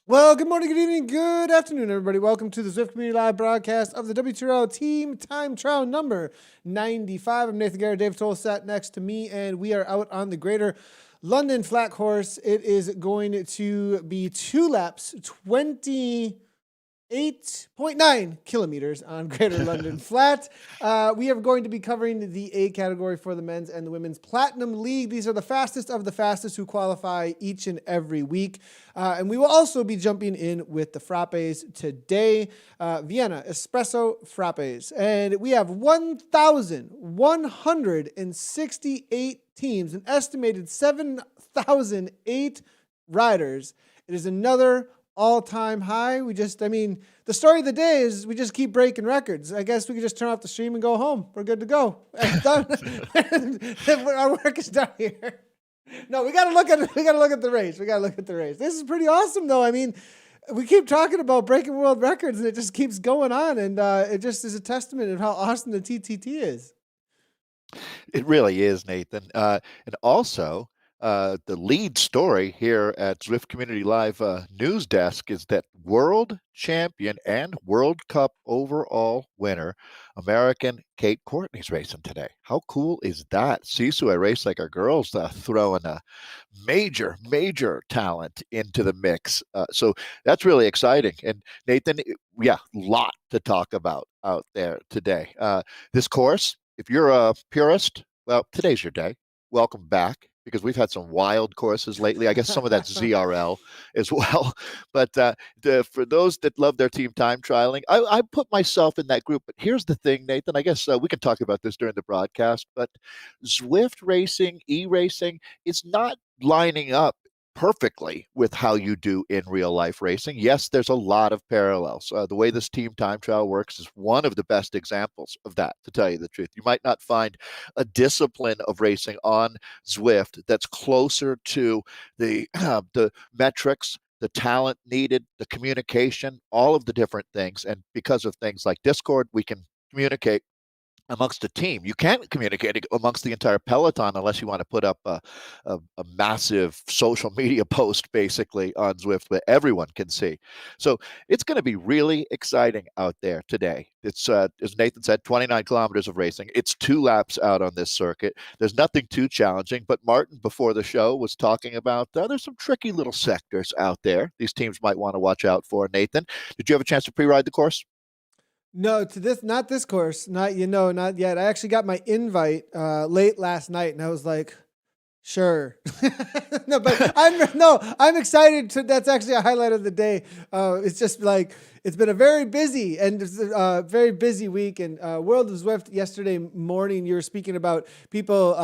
Well, good morning, good evening, good afternoon, everybody. Welcome to the Zwift Community Live broadcast of the WTRL Team Time Trial number 95. I'm Nathan Guerra. Dave Towle sat next to me, and we are out on the Greater London Flat Course. It is going to be 2 laps, 8.9 kilometers on Greater London Flat. We are going to be covering the A category for the men's and the women's Platinum League. These are the fastest of the fastest who qualify each and every week. And we will also be jumping in with the frappes today. Vienna Espresso Frappes. And we have 1,168 teams, an estimated 7,008 riders. It is another all-time high. The story of the day is we just keep breaking records. I guess we could just turn off the stream and go home. We're good to go. Done. Our work is done here. No, we gotta look at the race. This is pretty awesome, though. We keep talking about breaking world records, and it just keeps going on, and it just is a testament of how awesome the TTT is. It really is, Nathan. And also, the lead story here at Zwift Community Live News Desk is that world champion and World Cup overall winner, American Kate Courtney's racing today. How cool is that? Sisu, a race like our girls, throwing a major talent into the mix. So that's really exciting. And Nathan, lot to talk about out there today. This course, if you're a purist, well, today's your day. Welcome back, because we've had some wild courses lately. I guess some of that's ZRL as well. But for those that love their team time trialing, I put myself in that group. But here's the thing, Nathan. I guess we can talk about this during the broadcast. But Zwift racing, e-racing, is not lining up perfectly with how you do in real life racing. Yes, there's a lot of parallels. The way this team time trial works is one of the best examples of that, to tell you the truth. You might not find a discipline of racing on Zwift that's closer to the metrics, the talent needed, the communication, all of the different things. And because of things like Discord, we can communicate amongst the team. You can't communicate amongst the entire peloton unless you want to put up a massive social media post, basically, on Zwift that everyone can see. So it's going to be really exciting out there today. It's, as Nathan said, 29 kilometers of racing. It's 2 laps out on this circuit. There's nothing too challenging, but Martin, before the show, was talking about there's some tricky little sectors out there these teams might want to watch out for. Nathan, did you have a chance to pre-ride the course? No, not this course. Not yet. I actually got my invite late last night, and I was like, sure. I'm excited. That's actually a highlight of the day. It's just like, it's been a very busy week. And World of Zwift yesterday morning, you were speaking about people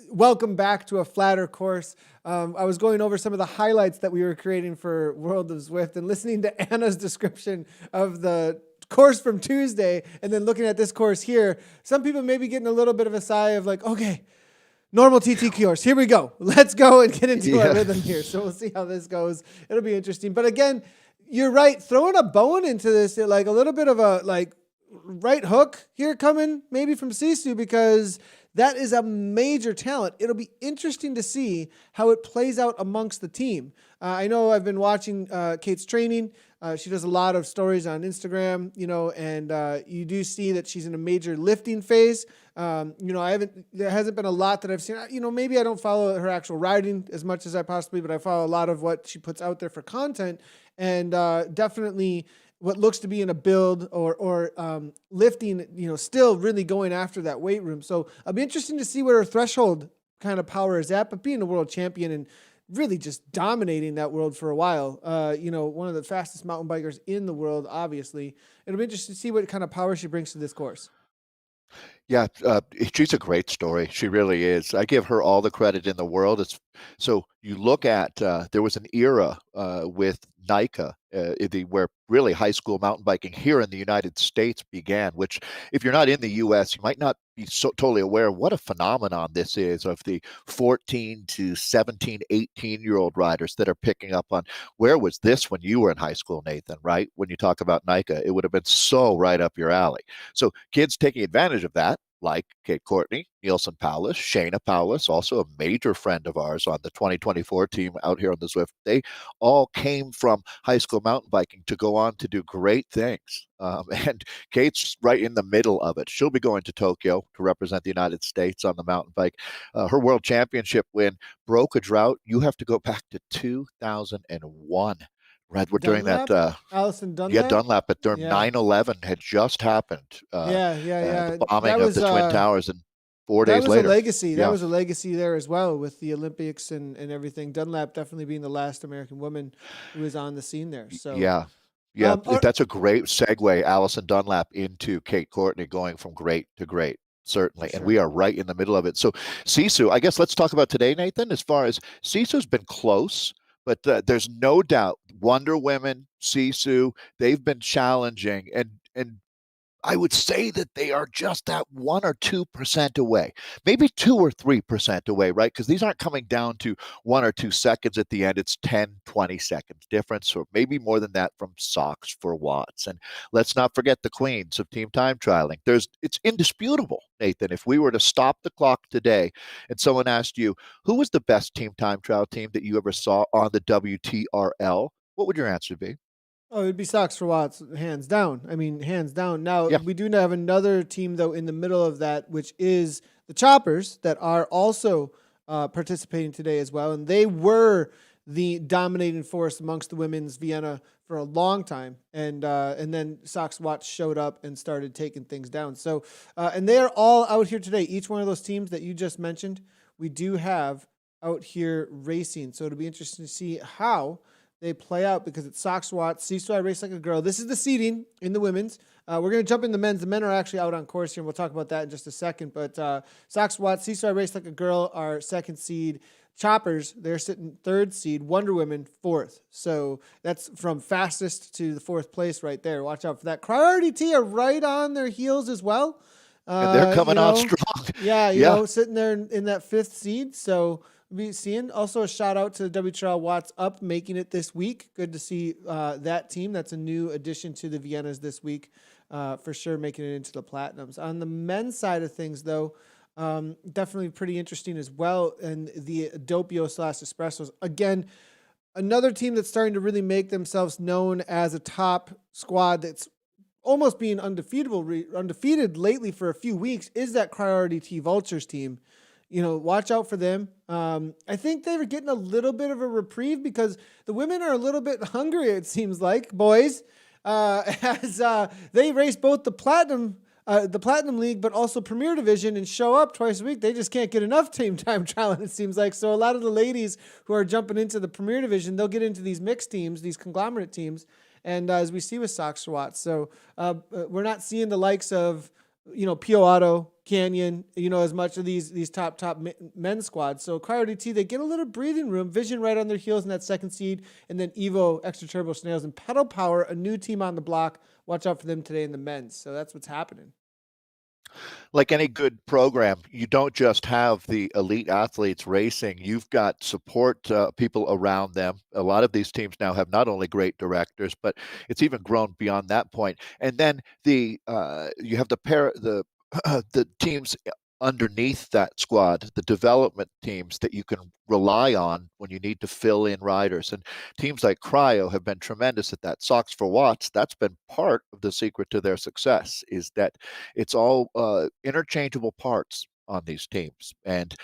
welcome back to a flatter course. I was going over some of the highlights that we were creating for World of Zwift and listening to Anna's description of the course from Tuesday, and then looking at this course here. Some people may be getting a little bit of a sigh of like, okay, normal TT course, here we go. Let's go and get into our rhythm here. So we'll see how this goes. It'll be interesting. But again, you're right. Throwing a bone into this, like a little bit of a right hook here coming maybe from Sisu, because that is a major talent. It'll be interesting to see how it plays out amongst the team. I know I've been watching Kate's training. She does a lot of stories on Instagram, and you do see that she's in a major lifting phase. There hasn't been a lot that I've seen. Maybe I don't follow her actual riding as much as I possibly, but I follow a lot of what she puts out there for content, and definitely what looks to be in a build or lifting, still really going after that weight room. So it'll be interesting to see where her threshold kind of power is at, but being a world champion and really just dominating that world for a while, one of the fastest mountain bikers in the world, obviously. It'll be interesting to see what kind of power she brings to this course. Yeah, she's a great story. She really is. I give her all the credit in the world. So you look at there was an era with NICA, where really high school mountain biking here in the United States began, which if you're not in the US, you might not be so totally aware what a phenomenon this is of the 14 to 17, 18-year-old riders that are picking up on. Where was this when you were in high school, Nathan, right? When you talk about NICA, it would have been so right up your alley. So kids taking advantage of that, like Kate Courtney, Nielsen Powless, Shayna Powless, also a major friend of ours on the 2024 team out here on the Zwift. They all came from high school mountain biking to go on to do great things. And Kate's right in the middle of it. She'll be going to Tokyo to represent the United States on the mountain bike. Her world championship win broke a drought. You have to go back to 2001. Right, we're during that. Dunlap, Allison Yeah, Dunlap. Dunlap, but their Yeah, 9/11 had just happened. yeah. The bombing of the Twin Towers, and 4 days That was a later. legacy. That Yeah, was a legacy there as well with the Olympics and everything. Dunlap definitely being the last American woman who was on the scene there. So, yeah, yeah. or, That's a great segue, Allison Dunlap into Kate Courtney, going from great to great. for Certainly. And we sure. are right in the middle of it. So, Sisu, I guess let's talk about today, Nathan. As far as Sisu's been close, but there's no doubt Wonder Women, Sisu, they've been challenging. And I would say that they are just that 1 or 2% away, maybe 2 or 3% away, right? Because these aren't coming down to 1 or 2 seconds at the end. It's 10, 20 seconds difference, or maybe more than that from socks for watts. And let's not forget the queens of team time trialing. It's indisputable, Nathan. If we were to stop the clock today and someone asked you, who was the best team time trial team that you ever saw on the WTRL, what would your answer be? Oh, it'd be Sox for Watts, hands down. I mean, hands down. Now, Yeah. we do have another team, though, in the middle of that, which is the Choppers that are also participating today as well. And they were the dominating force amongst the women's Vienna for a long time. And then Sox Watts showed up and started taking things down. So, and they are all out here today. Each one of those teams that you just mentioned, we do have out here racing. So it'll be interesting to see how they play out because it's Sox Watts, Seesaw I Race Like a Girl. This is the seeding in the women's. We're going to jump in the men's. The men are actually out on course here, and we'll talk about that in just a second. But Sox Watts, Seesaw I Race Like a Girl are second seed. Choppers, they're sitting third seed. Wonder Women, fourth. So that's from fastest to the fourth place right there. Watch out for that. Priority T are right on their heels as well. And they're coming on strong. Yeah, Yeah. sitting there in that fifth seed. So we'll be seeing. Also, a shout out to WTRL Watts Up making it this week. Good to see that team. That's a new addition to the Viennas this week, for sure, making it into the Platinums. On the men's side of things, though, definitely pretty interesting as well. And the Doppio/Espressos, again, another team that's starting to really make themselves known as a top squad that's almost being undefeated lately for a few weeks is that Priority T Vultures team. Watch out for them. I think they were getting a little bit of a reprieve because the women are a little bit hungry, it seems like, boys, as they race both the Platinum League, but also Premier Division and show up twice a week. They just can't get enough team time trialing, it seems like. So a lot of the ladies who are jumping into the Premier Division, they'll get into these mixed teams, these conglomerate teams, and as we see with Sox Watts. So we're not seeing the likes of, Pio Auto, Canyon, as much of these top men's squads. So Priority T, they get a little breathing room. Vision right on their heels in that second seed. And then Evo, Extra Turbo Snails, and Pedal Power, a new team on the block. Watch out for them today in the men's. So that's what's happening. Like any good program, you don't just have the elite athletes racing. You've got support people around them. A lot of these teams now have not only great directors, but it's even grown beyond that point. And then you have the teams underneath that squad, the development teams that you can rely on when you need to fill in riders. And teams like Cryo have been tremendous at that. Sox for Watts, that's been part of the secret to their success, is that it's all interchangeable parts on these teams. And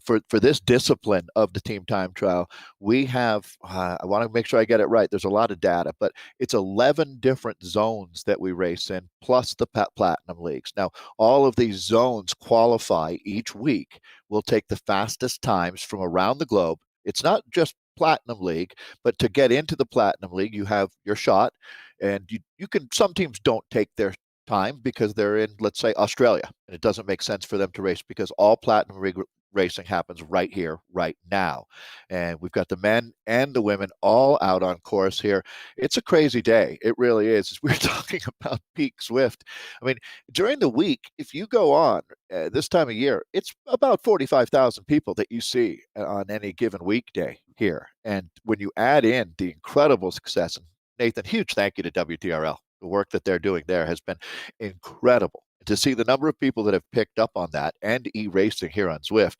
for this discipline of the team time trial, we have, I want to make sure I get it right. There's a lot of data, but it's 11 different zones that we race in, plus the platinum leagues. Now, all of these zones qualify each week. We'll take the fastest times from around the globe. It's not just platinum league, but to get into the platinum league, you have your shot, and you can, some teams don't take their time because they're in, let's say, Australia, and it doesn't make sense for them to race because all platinum racing happens right here, right now. And we've got the men and the women all out on course here. It's a crazy day. It really is. We're talking about peak Zwift. I mean, during the week, if you go on this time of year, it's about 45,000 people that you see on any given weekday here. And when you add in the incredible success, and Nathan, huge thank you to WTRL. The work that they're doing there has been incredible. To see the number of people that have picked up on that and e-racing here on Zwift,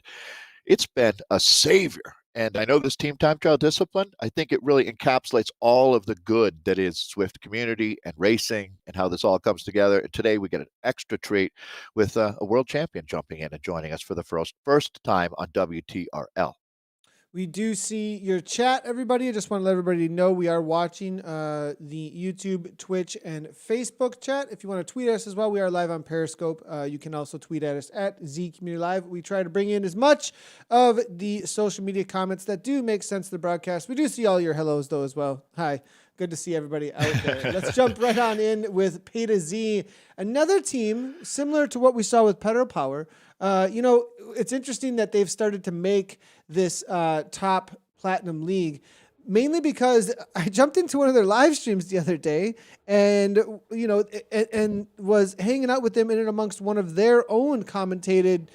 it's been a savior. And I know this team time trial discipline, I think it really encapsulates all of the good that is Zwift community and racing and how this all comes together. And today we get an extra treat with a world champion jumping in and joining us for the first time on WTRL. We do see your chat, everybody. I just want to let everybody know we are watching the YouTube, Twitch, and Facebook chat. If you want to tweet us as well, we are live on Periscope. You can also tweet at us at Z Community Live. We try to bring in as much of the social media comments that do make sense to the broadcast. We do see all your hellos, though, as well. Hi. Good to see everybody out there. Let's jump right on in with P to Z. Another team similar to what we saw with Pedal Power. It's interesting that they've started to make this top platinum league, mainly because I jumped into one of their live streams the other day and was hanging out with them in and amongst one of their own commentated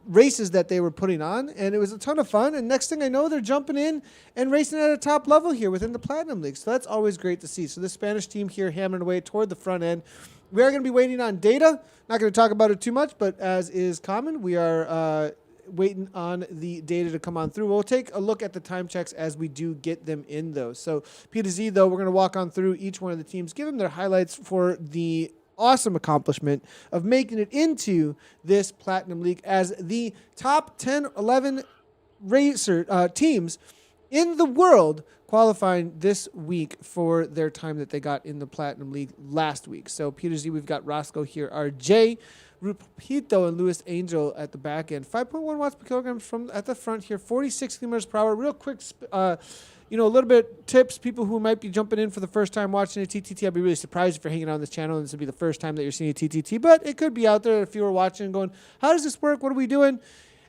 races that they were putting on, and it was a ton of fun. And next thing I know, they're jumping in and racing at a top level here within the Platinum League. So that's always great to see. So the Spanish team here hammering away toward the front end. We are going to be waiting on data. Not going to talk about it too much, but as is common, we are waiting on the data to come on through. We'll take a look at the time checks as we do get them in those. So P to Z, though, we're going to walk on through each one of the teams, give them their highlights for the awesome accomplishment of making it into this Platinum League as the top 10, 11 racer teams in the world qualifying this week for their time that they got in the Platinum League last week. So Peter Z, we've got Roscoe here, RJ, Rupito, and Luis Angel at the back end. 5.1 watts per kilogram from at the front here, 46 kilometers per hour. Real quick, a little bit tips, people who might be jumping in for the first time watching a TTT. I'd be really surprised if you're hanging out on this channel and this would be the first time that you're seeing a TTT, but it could be out there if you were watching and going, how does this work? What are we doing?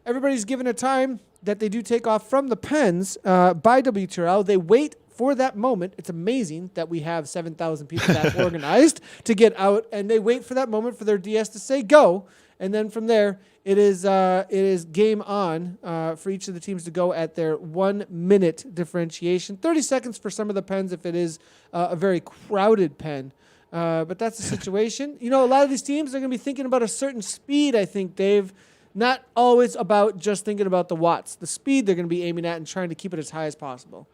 Everybody's given a time that they do take off from the pens by WTRL. They wait for that moment. It's amazing that we have 7,000 people that organized to get out, and they wait for that moment for their DS to say go, and then from there, it is game on for each of the teams to go at their 1 minute differentiation. 30 seconds for some of the pens if it is a very crowded pen. But that's the situation. A lot of these teams are going to be thinking about a certain speed, I think, Dave. Not always about just thinking about the watts. The speed they're going to be aiming at and trying to keep it as high as possible.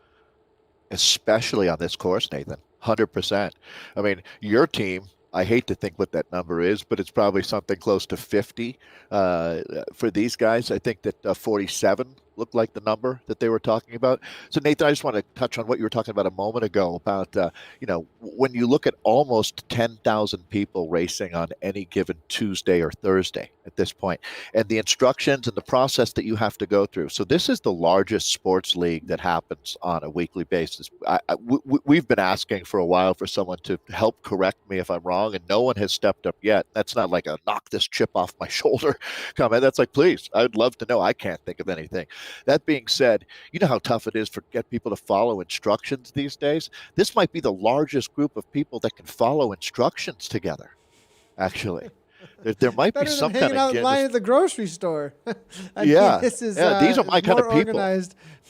Especially on this course, Nathan. 100%. I mean, your team, I hate to think what that number is, but it's probably something close to 50 for these guys. I think that 47 looked like the number that they were talking about. So, Nathan, I just want to touch on what you were talking about a moment ago about, when you look at almost 10,000 people racing on any given Tuesday or Thursday at this point, and the instructions and the process that you have to go through. So this is the largest sports league that happens on a weekly basis. We've been asking for a while for someone to help correct me if I'm wrong, and no one has stepped up yet. That's not like a knock this chip off my shoulder comment. That's like, please, I'd love to know. I can't think of anything. That being said, you know how tough it is for get people to follow instructions these days? This might be the largest group of people that can follow instructions together, actually. There might be some kind of hanging out in line at the grocery store. This is these are my kind of people.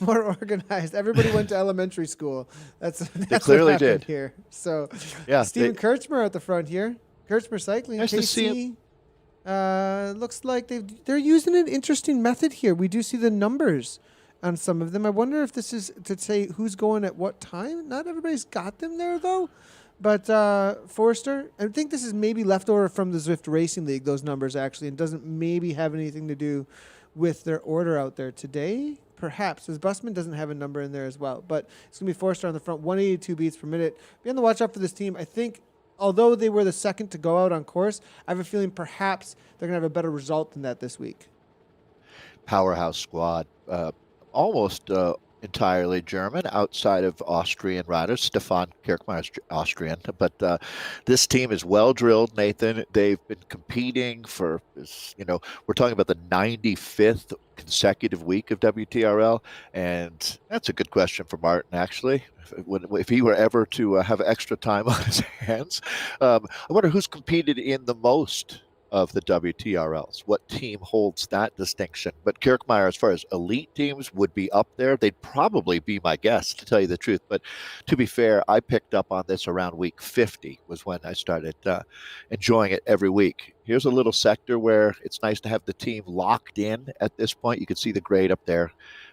More organized. Everybody went to elementary school. That's clearly what happened did here. So, yeah, Steven Kirchmer at the front here. Kirchmer Cycling. Nice to see him. Looks like they're using an interesting method here. We do see the numbers on some of them. I wonder if this is to say who's going at what time. Not everybody's got them there, though. But Forrester, I think this is maybe leftover from the Zwift Racing League, those numbers actually, and doesn't maybe have anything to do with their order out there today. Perhaps, as Busman doesn't have a number in there as well. But it's going to be Forrester on the front, 182 beats per minute. Be on the watch out for this team. I think, although they were the second to go out on course, I have a feeling perhaps they're going to have a better result than that this week. Powerhouse squad. Almost entirely German, outside of Austrian riders. Stefan Kirchmeier is Austrian, but this team is well drilled, Nathan. They've been competing for, we're talking about the 95th consecutive week of WTRL, and that's a good question for Martin, actually. If he were ever to have extra time on his hands, I wonder who's competed in the most of the WTRLs. What team holds that distinction? But Kirkmeyer, as far as elite teams, would be up there. They'd probably be my guess, to tell you the truth. But to be fair, I picked up on this around week 50 was when I started enjoying it every week. Here's a little sector where it's nice to have the team locked in at this point. You can see the grade up there.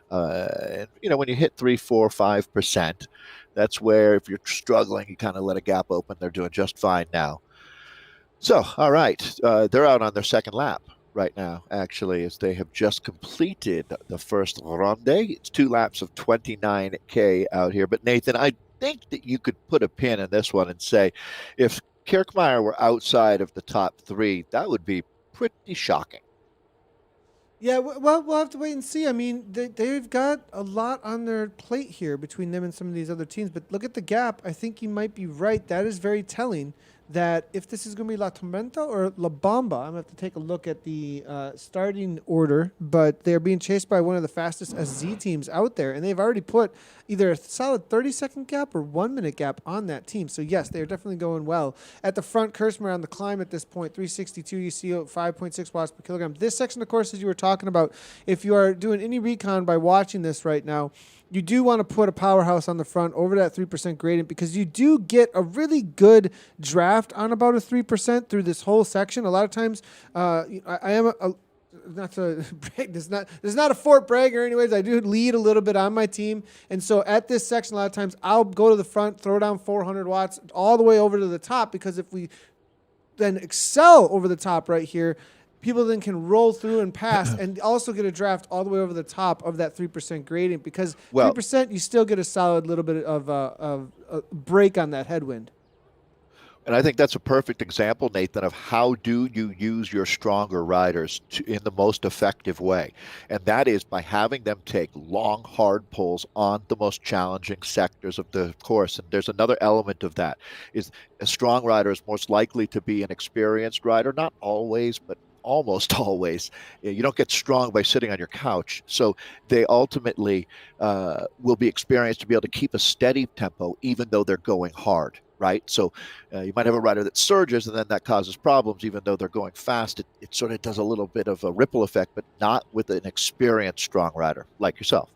And, when you hit 3, 4, 5%, that's where if you're struggling, you kind of let a gap open. They're doing just fine now. So, all right, they're out on their second lap right now, actually, as they have just completed the first ronde. It's 2 laps of 29K out here. But Nathan, I think that you could put a pin in this one and say if Kirkmeyer were outside of the top 3, that would be pretty shocking. Yeah, well, we'll have to wait and see. I mean, they've got a lot on their plate here between them and some of these other teams. But look at the gap. I think you might be right. That is very telling that if this is going to be La Tormenta or La Bamba, I'm going to have to take a look at the starting order. But they're being chased by one of the fastest SZ teams out there. And they've already put either a solid 30-second gap or 1-minute gap on that team. So, yes, they're definitely going well. At the front, Kersmer on the climb at this point, 362, you see 5.6 watts per kilogram. This section, of course, as you were talking about, if you are doing any recon by watching this right now, you do want to put a powerhouse on the front over that 3% gradient because you do get a really good draft on about a 3% through this whole section. A lot of times, I am not to brag, this is not a Fort Bragg or anyways. I do lead a little bit on my team, and so at this section, a lot of times I'll go to the front, throw down 400 watts all the way over to the top because if we then excel over the top right here, people then can roll through and pass and also get a draft all the way over the top of that 3% gradient because 3% you still get a solid little bit of a break on that headwind. And I think that's a perfect example, Nathan, of how do you use your stronger riders in the most effective way. And that is by having them take long, hard pulls on the most challenging sectors of the course. And there's another element of that is a strong rider is most likely to be an experienced rider, not always, but almost always. You don't get strong by sitting on your couch. So they ultimately will be experienced to be able to keep a steady tempo, even though they're going hard, right? So you might have a rider that surges and then that causes problems, even though they're going fast. It sort of does a little bit of a ripple effect, but not with an experienced strong rider like yourself.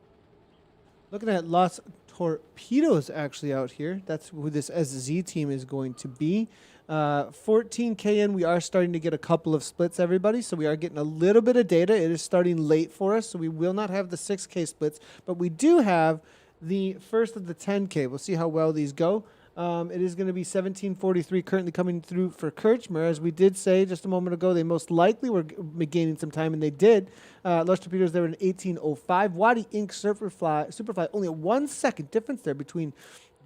Looking at Los Torpedoes actually out here. That's who this SZ team is going to be. 14K in, we are starting to get a couple of splits, everybody. So we are getting a little bit of data. It is starting late for us, so we will not have the 6K splits, but we do have the first of the 10K. We'll see how well these go. It is going to be 17:43 currently coming through for Kirchmer. As we did say just a moment ago, they most likely were gaining some time, and they did. Los Torpedoes there in 18:05. Wadi Inc. Superfly, only a 1 second difference there between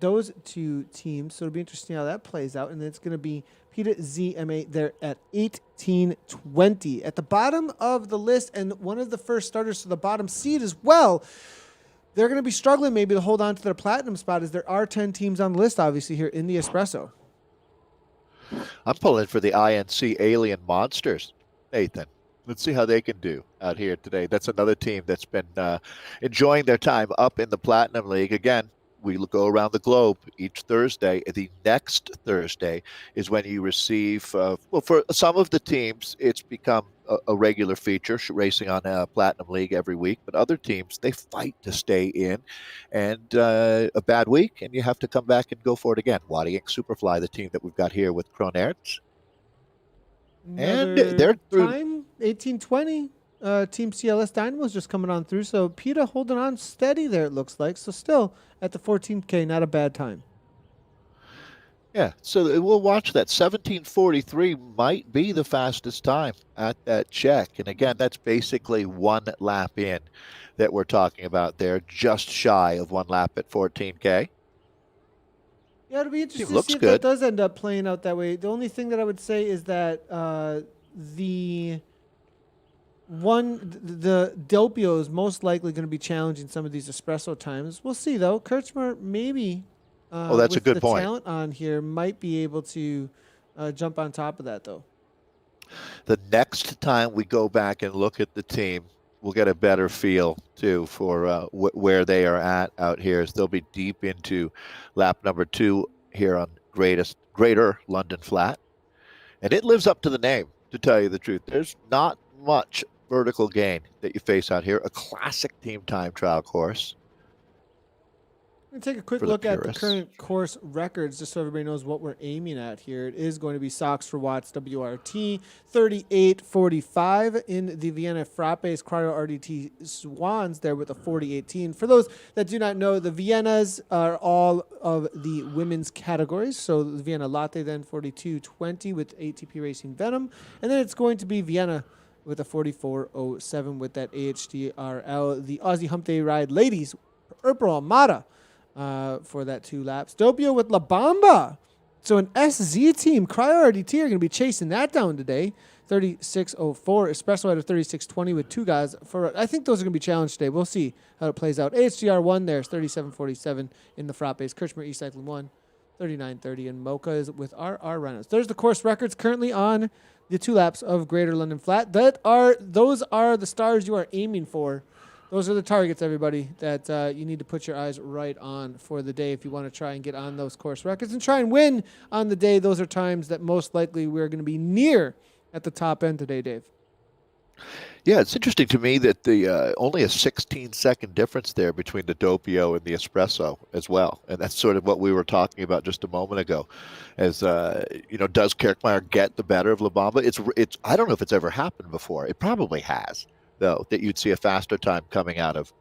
those two teams. So it'll be interesting how that plays out. And then it's going to be PETA ZMA there at 18:20. At the bottom of the list, and one of the first starters to the bottom seed as well, they're going to be struggling maybe to hold on to their platinum spot as there are 10 teams on the list, obviously, here in the Espresso. I'm pulling for the INC Alien Monsters, Nathan. Let's see how they can do out here today. That's another team that's been enjoying their time up in the Platinum League. Again, we go around the globe each Thursday. The next Thursday is when you receive, well, for some of the teams, it's become a regular feature, racing on a Platinum League every week. But other teams, they fight to stay in. And a bad week, and you have to come back and go for it again. Wadi Inc. Superfly, the team that we've got here with Kronertz. And they're through. Time, 18:20. Team CLS Dynamo's just coming on through. So PETA holding on steady there, it looks like. So still at the 14K, not a bad time. Yeah, so we'll watch that. 17:43 might be the fastest time at that check. And again, that's basically 1 lap in that we're talking about there, just shy of 1 lap at 14K. Yeah, it'll be interesting to see if that does end up playing out that way. The only thing that I would say is that the Delpio is most likely going to be challenging some of these espresso times. We'll see, though. Kirchmer maybe that's a good point. Talent on here might be able to jump on top of that, though. The next time we go back and look at the team, we'll get a better feel, too, for where they are at out here. As they'll be deep into lap number 2 here on Greater London Flat. And it lives up to the name, to tell you the truth. There's not much vertical gain that you face out here. A classic team time trial course We're going to take a quick for the look at the purists. current course records just so everybody knows what we're aiming at here. It is going to be Sox for Watts WRT 38.45 in the Vienna Frappes Cryo RDT Swans there with a 40.18. For those that do not know, the Viennas are all of the women's categories. So the Vienna Latte then 42.20 with ATP Racing Venom. And then it's going to be Vienna with a 44.07 with that AHTRL. The Aussie Hump Day Ride Ladies, Purple Armada. For that 2 laps. Doppio with La Bamba. So an SZ team, Cryo RDT, are going to be chasing that down today. 36.04. Espresso at a 36.20 with 2 guys. I think those are going to be challenged today. We'll see how it plays out. AHGR 1 there is 37.47 in the Frappes. Kirchmer E-Cycling 1, 39.30. And Mocha is with RR Reynolds. There's the course records currently on the 2 laps of Greater London Flat. Those are the stars you are aiming for. Those are the targets, everybody, that you need to put your eyes right on for the day if you want to try and get on those course records and try and win on the day. Those are times that most likely we're going to be near at the top end today, Dave. Yeah, it's interesting to me that the only a 16-second difference there between the Doppio and the Espresso as well, and that's sort of what we were talking about just a moment ago. As does Kirchmeier get the better of La Bamba? It's I don't know if it's ever happened before. It probably has, though, that you'd see a faster time coming out of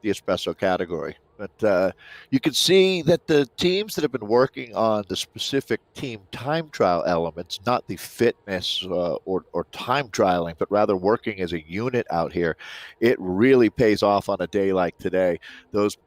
the Espresso category. But you can see that the teams that have been working on the specific team time trial elements, not the fitness or time trialing, but rather working as a unit out here, it really pays off on a day like today. Those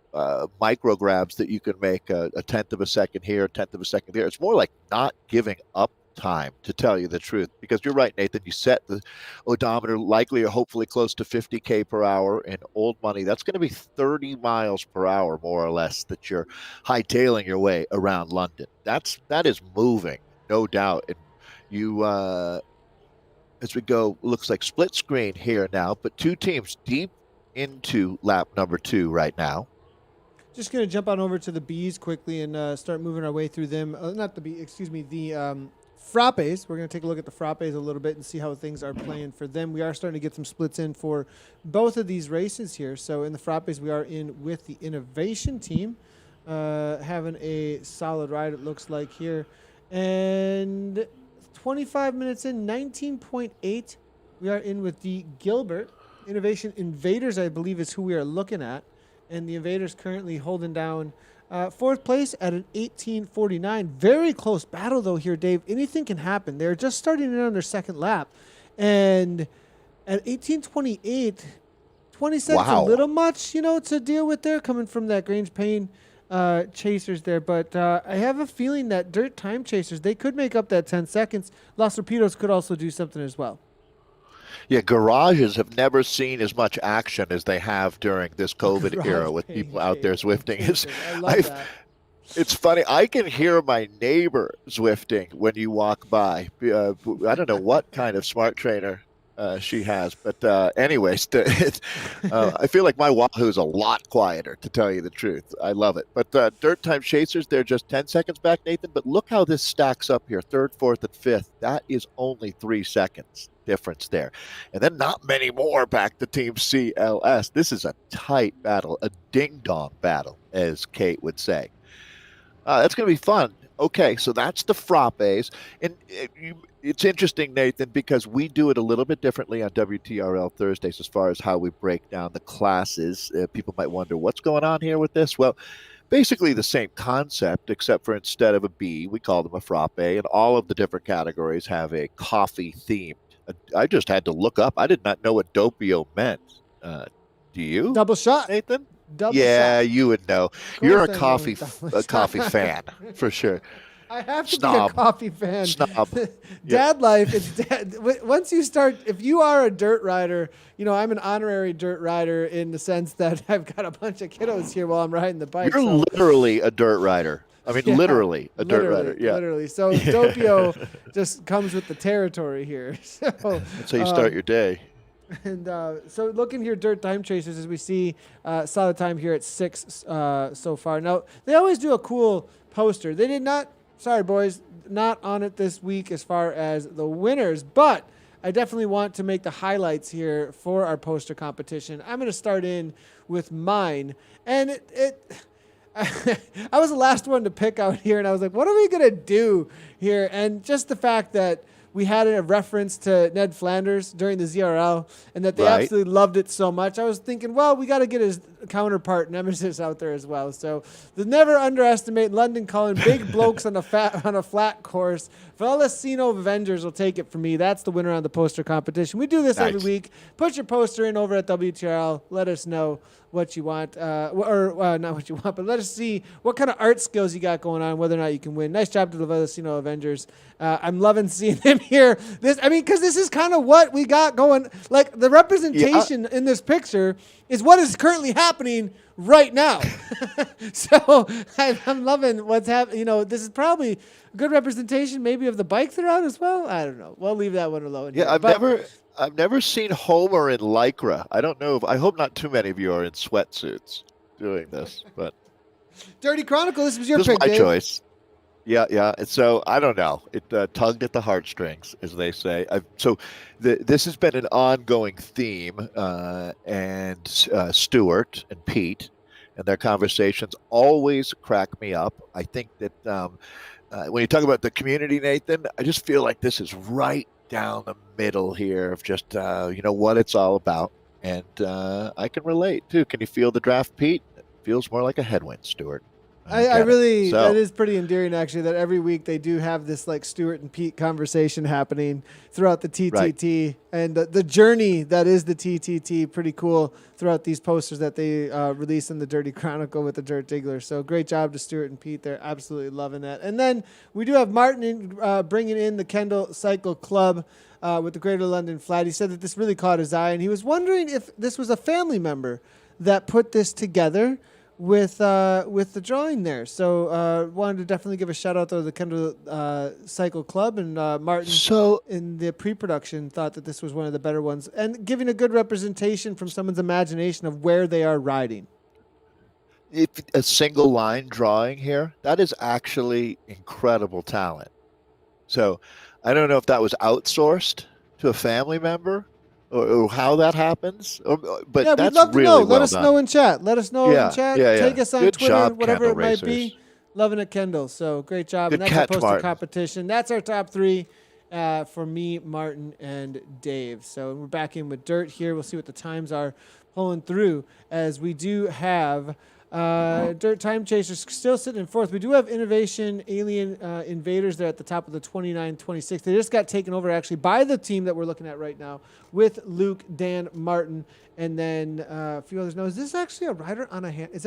micro grabs that you can make a tenth of a second here, a tenth of a second there. It's more like not giving up time, to tell you the truth, because you're right, Nathan. You set the odometer likely or hopefully close to 50K per hour in old money. That's going to be 30 miles per hour, more or less, that you're hightailing your way around London. That is moving, no doubt. And you, as we go, looks like split screen here now, but 2 teams deep into lap number 2 right now. Just going to jump on over to the Bs quickly and start moving our way through them. Not the B, excuse me, the Frappes. We're going to take a look at the Frappes a little bit and see how things are playing for them. We are starting to get some splits in for both of these races here. So in the Frappes, we are in with the Innovation team, having a solid ride, it looks like here. And 25 minutes in, 19.8. We are in with the Gilbert. Innovation Invaders, I believe, is who we are looking at. And the Invaders currently holding down 4th place at an 18.49. Very close battle, though, here, Dave. Anything can happen. They're just starting in on their second lap. And at 18.28, 20 seconds a little much, to deal with there, coming from that Grange Payne chasers there. But I have a feeling that Dirt Time Chasers, they could make up that 10 seconds. Los Rapidos could also do something as well. Yeah, garages have never seen as much action as they have during this COVID era with people out there Zwifting. I love that. It's funny. I can hear my neighbor Zwifting when you walk by. I don't know what kind of smart trainer she has, but anyways, I feel like my Wahoo is a lot quieter, to tell you the truth. I love it. But Dirt Time Chasers, they're just 10 seconds back, Nathan. But look how this stacks up here. 3rd, 4th, and 5th. That is only 3 seconds difference there. And then not many more back to Team CLS. This is a tight battle, a ding-dong battle, as Kate would say. That's going to be fun. Okay, so that's the Frappes. And it's interesting, Nathan, because we do it a little bit differently on WTRL Thursdays as far as how we break down the classes. People might wonder, what's going on here with this? Well, basically the same concept, except for instead of a B, we call them a frappe, and all of the different categories have a coffee theme. I just had to look up. I did not know what doppio meant. Do you? Double shot, Nathan? Double yeah, shot. You would know. You're a coffee fan for sure. I have to be a coffee fan. Snob. Dad life. It's dad. Once you start, if you are a dirt rider, I'm an honorary dirt rider in the sense that I've got a bunch of kiddos here while I'm riding the bike. You're literally a dirt rider. I mean, literally a dirt rider. Yeah. Literally. So doppio just comes with the territory here. So that's how you start your day. And so looking here, Dirt Time Chasers, as we see solid time here at 6 so far. Now, they always do a cool poster. They did not, sorry, boys, not on it this week as far as the winners, but I definitely want to make the highlights here for our poster competition. I'm going to start in with mine. And I was the last one to pick out here, and I was like, what are we going to do here? And just the fact that we had a reference to Ned Flanders during the ZRL and that they Right. absolutely loved it so much. I was thinking, well, we got to get his counterpart Nemesis out there as well. So never underestimate London calling big blokes on a flat course. Vallecino Avengers will take it from me. That's the winner on the poster competition. We do this every week. Put your poster in over at WTRL. Let us know what you want, or not what you want, but let us see what kind of art skills you got going on, whether or not you can win. Nice job to the Vallecino Avengers. I'm loving seeing them here. Because this is kind of what we got going. Like, the representation in this picture is what is currently happening right now. So I'm loving what's happening. This is probably a good representation maybe of the bike they're on as well. I don't know. We'll leave that one alone. Yeah, I've never seen Homer in Lycra. I don't know I hope not too many of you are in sweatsuits doing this, but Dirty Chronicle, this was your this pick, is my Dave. choice. Yeah, yeah. And so I don't know. It tugged at the heartstrings, as they say. This has been an ongoing theme, and Stuart and Pete and their conversations always crack me up. I think that when you talk about the community, Nathan, I just feel like this is right down the middle here of just what it's all about, and I can relate too. Can you feel the draft, Pete? It feels more like a headwind, Stuart. I really, that is pretty endearing, actually, that every week they do have this like Stuart and Pete conversation happening throughout the TTT, right. And the journey that is the TTT, pretty cool throughout these posters that they release in the Dirty Chronicle with the Dirt Diggler. So great job to Stuart and Pete. They're absolutely loving that. And then we do have Martin bringing in the Kendall Cycle Club with the Greater London Flat. He said that this really caught his eye, and he was wondering if this was a family member that put this together with the drawing there. So wanted to definitely give a shout out to the Kendall Cycle Club, and Martin in the pre-production thought that this was one of the better ones, and giving a good representation from someone's imagination of where they are riding. If a single line drawing here, that is actually incredible talent. So I don't know if that was outsourced to a family member or how that happens, but yeah, that's we'd love to really know. well Let us done. know in chat. Let us know in chat. Yeah. Take us on Good Twitter, job, whatever Kendall it might Racers. be. Loving it, Kendall. So great job. Good And that's catch, our poster Martin. competition. That's our top three for me, Martin, and Dave. So we're back in with Dirt here. We'll see what the times are pulling through, as we do have Dirt Time Chasers still sitting in fourth. We do have Innovation Alien Invaders there at the top of the 29-26. They just got taken over actually by the team that we're looking at right now with Luke, Dan, Martin, and then a few others. Now, is this actually a rider on a hand? Is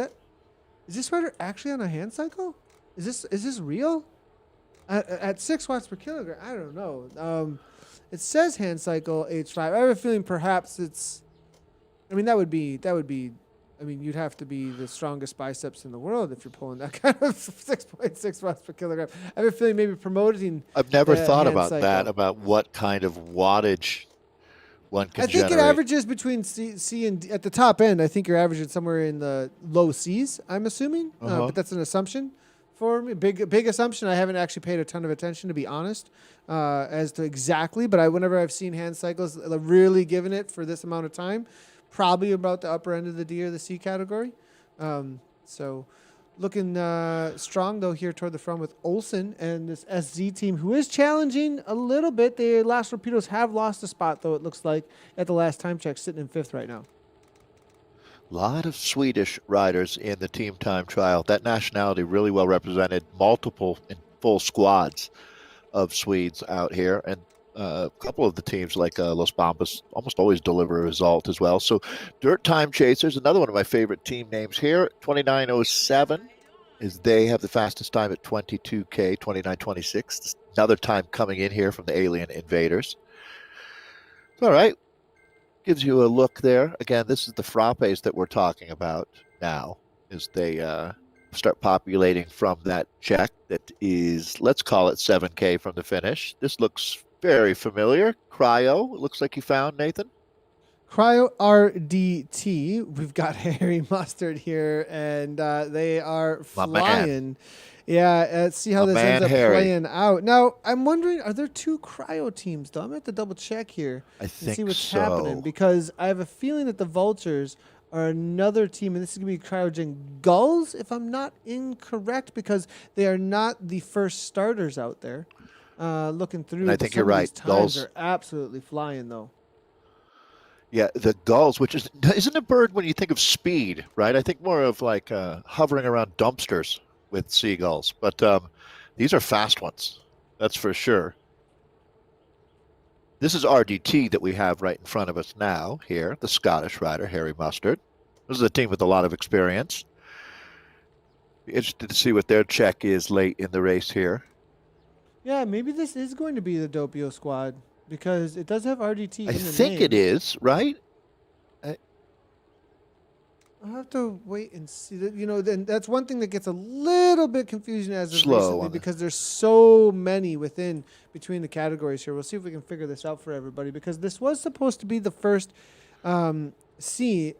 this rider actually on a hand cycle? Is this real? At 6 watts per kilogram? I don't know. It says hand cycle H5. I have a feeling perhaps it's. I mean, that would be. I mean, you'd have to be the strongest biceps in the world if you're pulling that kind of 6.6 watts per kilogram. I have a feeling maybe promoting. I've never thought about cycle. that, about what kind of wattage one can generate. I think it averages between C and D. At the top end, I think you're averaging somewhere in the low C's, I'm assuming. But that's an assumption for me. Big assumption. I haven't actually paid a ton of attention, to be honest, as to exactly. But whenever I've seen hand cycles really giving it for this amount of time, probably about the upper end of the D or the C category. So looking strong, though, here toward the front with Olsen and this SZ team, who is challenging a little bit. The last Torpedoes have lost a spot, though, it looks like, at the last time check, sitting in fifth right now. A lot of Swedish riders in the Team Time Trial. That nationality really well represented, multiple and full squads of Swedes out here. And a couple of the teams like Los Bambas almost always deliver a result as well. So Dirt Time Chasers, another one of my favorite team names here, 2907, is they have the fastest time at 22K, 2926. Another time coming in here from the Alien Invaders. All right. Gives you a look there. Again, this is the frappes that we're talking about now, as they start populating from that check that is, let's call it 7K from the finish. This looks very familiar. Cryo, it looks like you found, Nathan. Cryo RDT. We've got Harry Mustard here, and they are My man. flying. Yeah, let's see how My this ends man, up Harry. playing out. Now, I'm wondering, are there two cryo teams, though? I'm going to have to double check here I and think see what's so. happening, because I have a feeling that the Vultures are another team, and this is going to be Cryogen Gulls, if I'm not incorrect, because they are not the first starters out there. Looking through, And I but think some you're of right. these times Gulls. are absolutely flying, though. Yeah, the gulls, which isn't a bird when you think of speed, right? I think more of like hovering around dumpsters with seagulls. But these are fast ones, that's for sure. This is RDT that we have right in front of us now here, the Scottish rider, Harry Mustard. This is a team with a lot of experience. Be interested to see what their check is late in the race here. Yeah, maybe this is going to be the Doppio squad, because it does have RDT I in the think name. it is, right? I'll have to wait and see. That, then that's one thing that gets a little bit confusing as of Slow recently, on the- because there's so many between the categories here. We'll see if we can figure this out for everybody, because this was supposed to be the first C.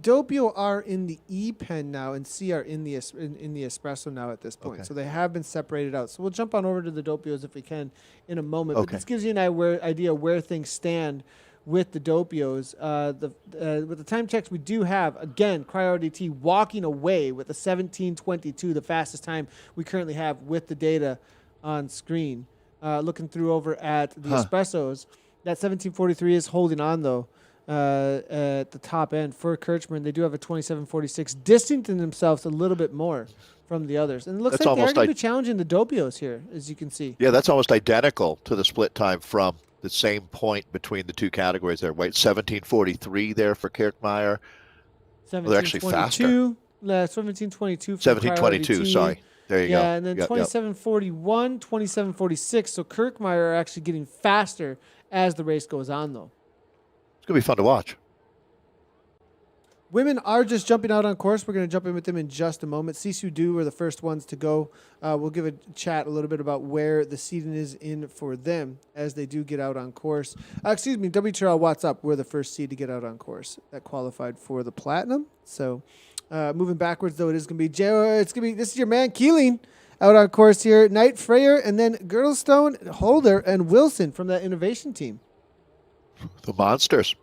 Doppio are in the E pen now, and C are in the in the espresso now at this point. Okay. So they have been separated out. So we'll jump on over to the Doppios if we can in a moment. But Okay. this gives you an idea where things stand with the Doppios. With the time checks we do have, again, Cryo RDT walking away with a 17:22, the fastest time we currently have with the data on screen. Looking through over at the espressos, that 17:43 is holding on, though. At the top end for Kirchman, they do have a 27:46, distancing themselves a little bit more from the others. And it looks That's like they're almost going to like- be challenging the Doppios here, as you can see. Yeah, that's almost identical to the split time from the same point between the two categories there. Wait, 17:43 there for Kirkmeyer. They're actually faster. 17:22 for 17:22, RDT. sorry. There you go. Yeah, and then Yep, yep. 27:41, 27:46. So Kirkmeyer are actually getting faster as the race goes on, though. It's going to be fun to watch. Women are just jumping out on course. We're going to jump in with them in just a moment. Sisu Du were the first ones to go. We'll give a chat a little bit about where the seating is in for them as they do get out on course. WTRL What's Up were the first seed to get out on course that qualified for the Platinum. So moving backwards, though, it is going to be this is your man Keeling out on course here. Knight, Freyer, and then Girdlestone, Holder, and Wilson from that innovation team. The Monsters.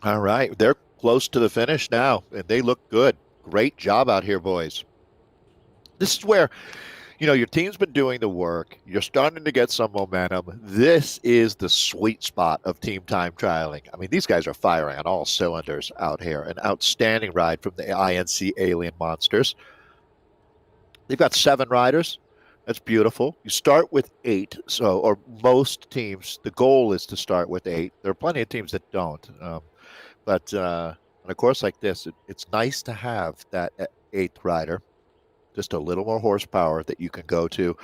All right. They're close to the finish now, and they look good. Great job out here, boys. This is where, your team's been doing the work. You're starting to get some momentum. This is the sweet spot of team time trialing. I mean, these guys are firing on all cylinders out here. An outstanding ride from the INC Alien Monsters. They've got 7 riders. That's beautiful. You start with 8, or most teams, the goal is to start with 8. There are plenty of teams that don't. But on a course like this, it's nice to have that 8th rider, just a little more horsepower that you can go to.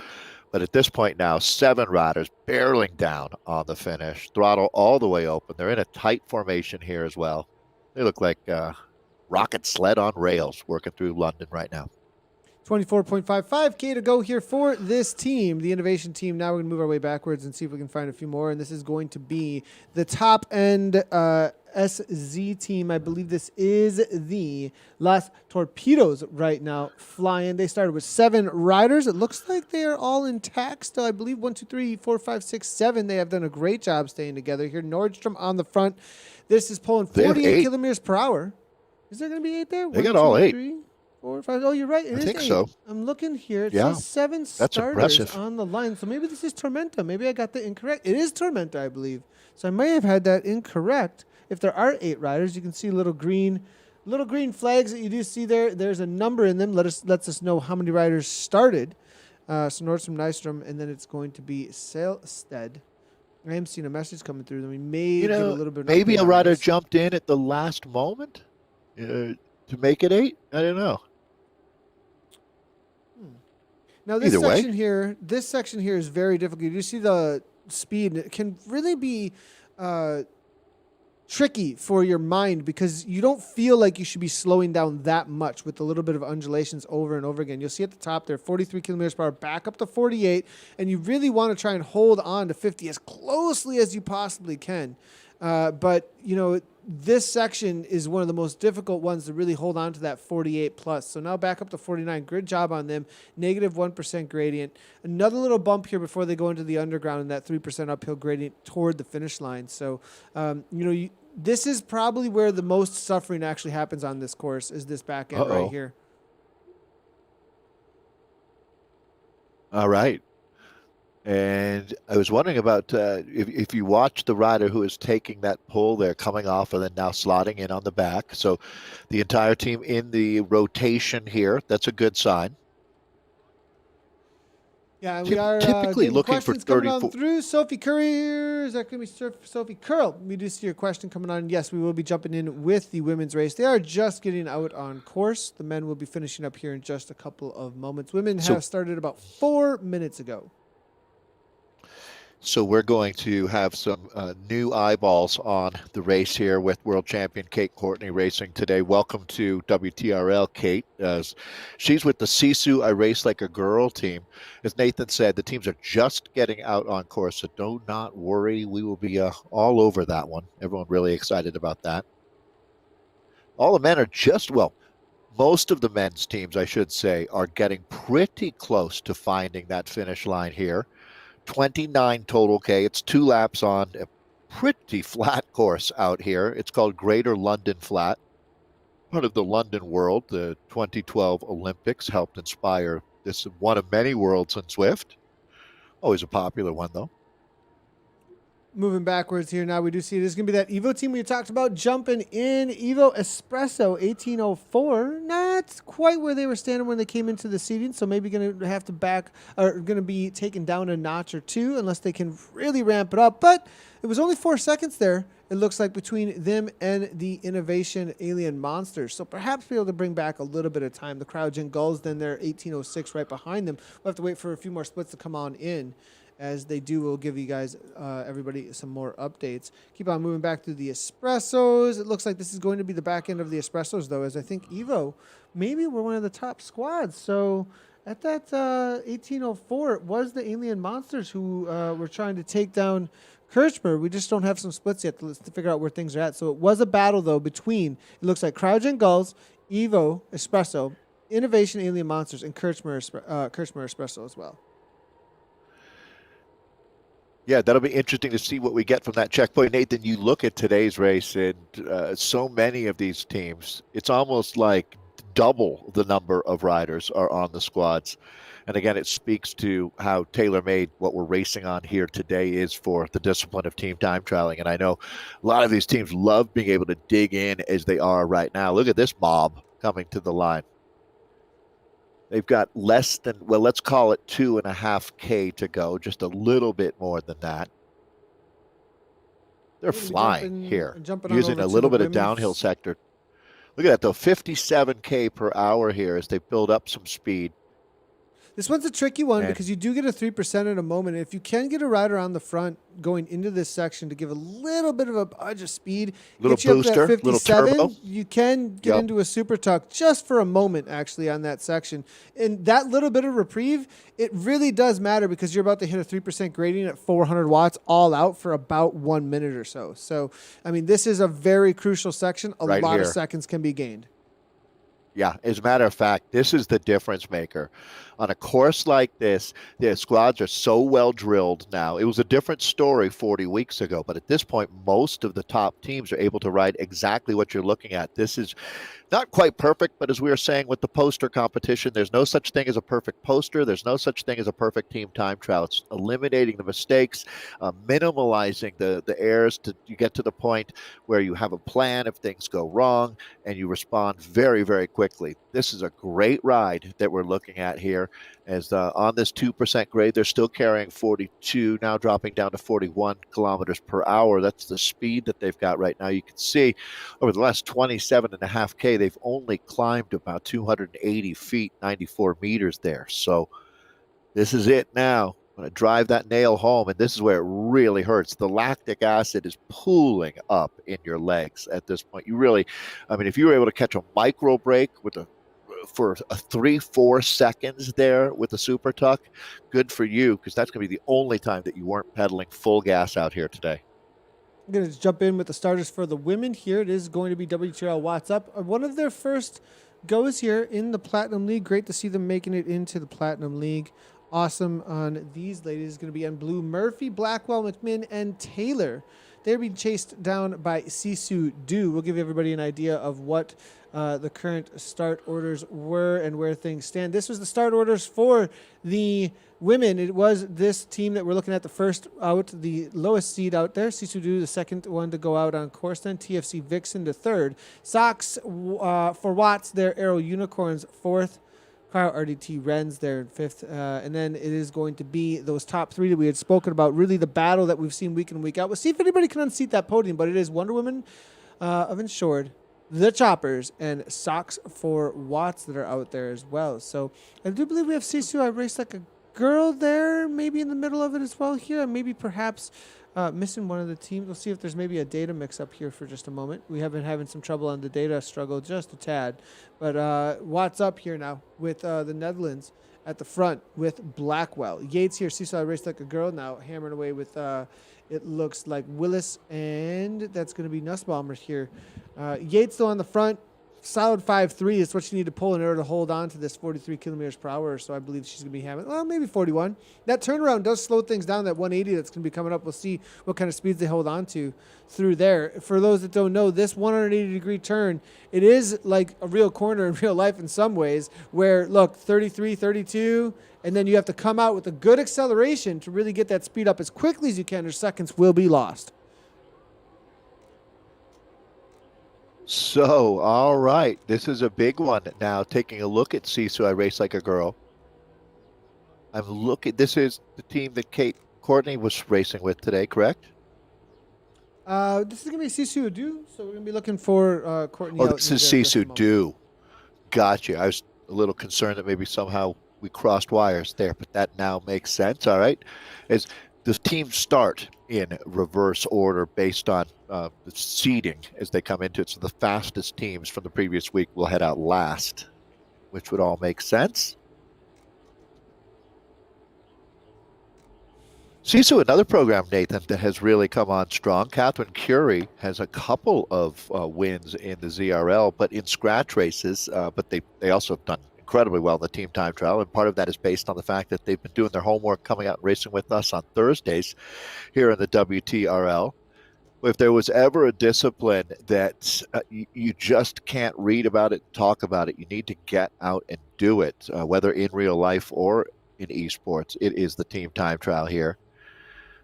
But at this point now, 7 riders barreling down on the finish, throttle all the way open. They're in a tight formation here as well. They look like rocket sled on rails working through London right now. 24.55K to go here for this team, the innovation team. Now we're going to move our way backwards and see if we can find a few more. And this is going to be the top end SZ team. I believe this is the Las Torpedoes right now flying. They started with 7 riders. It looks like they are all intact still. I believe 1, 2, 3, 4, 5, 6, 7. They have done a great job staying together here. Nordstrom on the front. This is pulling 48 kilometers per hour. Is there going to be 8 there? They got all 8. 3, 4, 5. Oh, you're right. It I is think 8. so. I'm looking here. It Yeah. says 7 That's starters impressive. on the line. So maybe this is Tormenta. Maybe I got that incorrect. It is Tormenta, I believe. So I may have had that incorrect. If there are 8 riders, you can see little green flags that you do see there. There's a number in them. Lets us know how many riders started. So Nordstrom, Nystrom, and then it's going to be Sailstead. I am seeing a message coming through. We may give a little bit of maybe update a on rider this. jumped in at the last moment to make it 8. I don't know. Now this Either way. section here is very difficult. You see the speed. It can really be tricky for your mind because you don't feel like you should be slowing down that much with a little bit of undulations over and over again. You'll see at the top there, 43 kilometers per hour, back up to 48, and you really want to try and hold on to 50 as closely as you possibly can. But, this section is one of the most difficult ones to really hold on to that 48 plus. So now back up to 49. Good job on them. Negative 1% gradient. Another little bump here before they go into the underground and that 3% uphill gradient toward the finish line. So, this is probably where the most suffering actually happens on this course, is this back end right here. All right. And I was wondering about if you watch the rider who is taking that pull there, coming off and then now slotting in on the back. So the entire team in the rotation here. That's a good sign. Yeah, and we are typically getting looking for questions coming 34 on through. Sophie Currier, is that going to be Sophie Curl? We do see your question coming on. Yes, we will be jumping in with the women's race. They are just getting out on course. The men will be finishing up here in just a couple of moments. Women have started about 4 minutes ago. So we're going to have some new eyeballs on the race here with world champion Kate Courtney racing today. Welcome to WTRL, Kate. She's with the Sisu I Race Like a Girl team. As Nathan said, the teams are just getting out on course, so do not worry. We will be all over that one. Everyone really excited about that. All the men are most of the men's teams, I should say, are getting pretty close to finding that finish line here. 29 total K. It's 2 laps on a pretty flat course out here. It's called Greater London Flat. Part of the London World. The 2012 Olympics helped inspire this one of many worlds in Zwift. Always a popular one, though. Moving backwards here now, we do see it is going to be that Evo team we talked about jumping in. Evo Espresso 1804, not quite where they were standing when they came into the seating, so maybe going to have to going to be taken down a notch or two unless they can really ramp it up. But it was only 4 seconds there, it looks like, between them and the Innovation Alien Monsters. So perhaps be able to bring back a little bit of time. The Cryogen Gulls, then they're 1806 right behind them. We'll have to wait for a few more splits to come on in. As they do, we'll give you guys, everybody, some more updates. Keep on moving back through the Espressos. It looks like this is going to be the back end of the Espressos, though, as I think Evo maybe we're one of the top squads. So at that 1804, it was the Alien Monsters who were trying to take down Kirchberg. We just don't have some splits yet to figure out where things are at. So it was a battle, though, between, it looks like Cryogen Gulls, Evo Espresso, Innovation Alien Monsters, and Kirchberg Espresso as well. Yeah, that'll be interesting to see what we get from that checkpoint. Nathan, you look at today's race and so many of these teams, it's almost like double the number of riders are on the squads. And again, it speaks to how tailor-made what we're racing on here today is for the discipline of team time trialing. And I know a lot of these teams love being able to dig in as they are right now. Look at this mob coming to the line. They've got less than, well, let's call it 2.5 K to go, just a little bit more than that. They're flying here, using a little bit of downhill sector. Look at that, though, 57 K per hour here as they build up some speed. This one's a tricky one because you do get a 3% in a moment. If you can get a rider on the front going into this section to give a little bit of a budge of speed, little get you booster, up to that 57, little turbo. You can get into a super tuck just for a moment, actually, on that section. And that little bit of reprieve, it really does matter because you're about to hit a 3% gradient at 400 watts all out for about 1 minute or so. So, I mean, this is a very crucial section. A lot of seconds can be gained. Yeah, as a matter of fact, this is the difference maker. On a course like this, the squads are so well drilled now. It was a different story 40 weeks ago, but at this point, most of the top teams are able to ride exactly what you're looking at. This is not quite perfect, but as we were saying with the poster competition, there's no such thing as a perfect poster. There's no such thing as a perfect team time trial. It's eliminating the mistakes, minimalizing the errors to you get to the point where you have a plan if things go wrong and you respond very, very quickly. This is a great ride that we're looking at here. As on this 2% grade, they're still carrying 42, now dropping down to 41 kilometers per hour. That's the speed that they've got right now. You can see over the last 27.5 K, they've only climbed about 280 feet, 94 meters there. So this is it now. I'm going to drive that nail home, and this is where it really hurts. The lactic acid is pooling up in your legs at this point. You really, I mean, if you were able to catch a micro break for a 3-4 seconds there with the super tuck, good for you, because that's going to be the only time that you weren't pedaling full gas out here today. I'm going to jump in with the starters for the women here. It is going to be WTRL What's Up. One of their first goes here in the Platinum League. Great to see them making it into the Platinum League. Awesome on these ladies. It's going to be on blue. Murphy, Blackwell, McMinn, and Taylor. They're being chased down by Sisu Du. We'll give everybody an idea of what the current start orders were and where things stand. This was the start orders for the women. It was this team that we're looking at, the first out, the lowest seed out there. Sisu Du, the second one to go out on course then. TFC Vixen, the third. Sox for Watts, their Aero Unicorns, fourth. Cryo RDT Wrens there in fifth. And then it is going to be those top three that we had spoken about, really the battle that we've seen week in and week out. We'll see if anybody can unseat that podium, but it is Wonder Woman of Insured, the Choppers, and Sox for Watts that are out there as well. So I do believe we have Sisu. I raced like a girl there, maybe in the middle of it as well here. Maybe perhaps missing one of the teams. We'll see if there's maybe a data mix up here for just a moment. We have been having some trouble on the data struggle just a tad. But Watts up here now with the Netherlands at the front with Blackwell. Yates here, Seesaw raced like a girl now, hammering away with, it looks like Willis, and that's going to be Nussbaumer here. Yates though on the front. Solid 5.3 is what you need to pull in order to hold on to this 43 kilometers per hour. So I believe she's going to be having, well, maybe 41. That turnaround does slow things down. That 180 that's going to be coming up. We'll see what kind of speeds they hold on to through there. For those that don't know, this 180-degree turn, it is like a real corner in real life in some ways where, look, 33, 32, and then you have to come out with a good acceleration to really get that speed up as quickly as you can or seconds will be lost. So, all right, this is a big one now. Taking a look at Sisu, I Race Like a Girl. I'm looking. This is the team that Courtney was racing with today, correct? This is going to be Sisu Du, so we're going to be looking for Courtney. Oh, this is Sisu Du. Gotcha. I was a little concerned that maybe somehow we crossed wires there, but that now makes sense. All right. As the teams start in reverse order based on the seeding as they come into it. So the fastest teams from the previous week will head out last, which would all make sense. Sisu, another program, Nathan, that has really come on strong. Catherine Curie has a couple of wins in the ZRL, but in scratch races. But they also have done incredibly well in the Team Time Trial, and part of that is based on the fact that they've been doing their homework, coming out and racing with us on Thursdays here in the WTRL. If there was ever a discipline that you just can't read about it, talk about it, you need to get out and do it, whether in real life or in esports, it is the Team Time Trial here.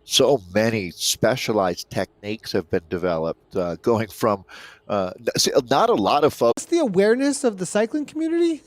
So many specialized techniques have been developed, going from not a lot of folks. The awareness of the cycling community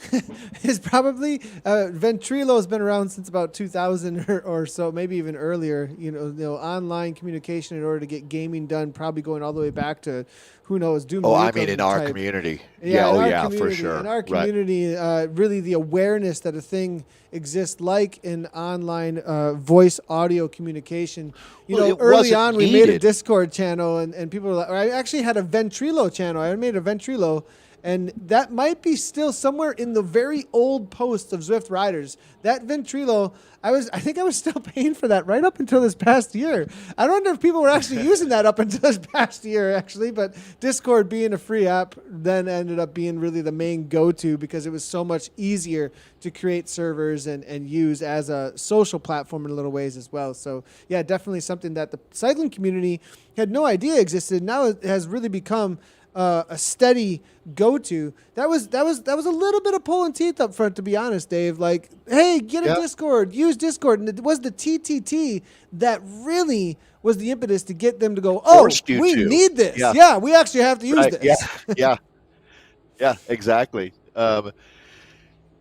is probably Ventrilo has been around since about 2000 or so, maybe even earlier. You know, online communication in order to get gaming done, probably going all the way back to who knows. Doom. Oh, I mean, in our community. Yeah, for sure. In our community, really the awareness that a thing exists like an online voice audio communication. You know, early on we made a Discord channel and people were like, I actually had a Ventrilo channel. I made a Ventrilo, and that might be still somewhere in the very old posts of Zwift riders. That Ventrilo, I think I was still paying for that right up until this past year. I don't know if people were actually using that up until this past year, actually, but Discord being a free app then ended up being really the main go-to because it was so much easier to create servers and use as a social platform in little ways as well. So yeah, definitely something that the cycling community had no idea existed. Now it has really become a steady go-to. That was a little bit of pulling teeth up front, to be honest, Dave. Like, hey, get a Discord, use Discord, and it was the TTT that really was the impetus to get them to go, oh, we need this. Yeah, we actually have to use this. Yeah, exactly.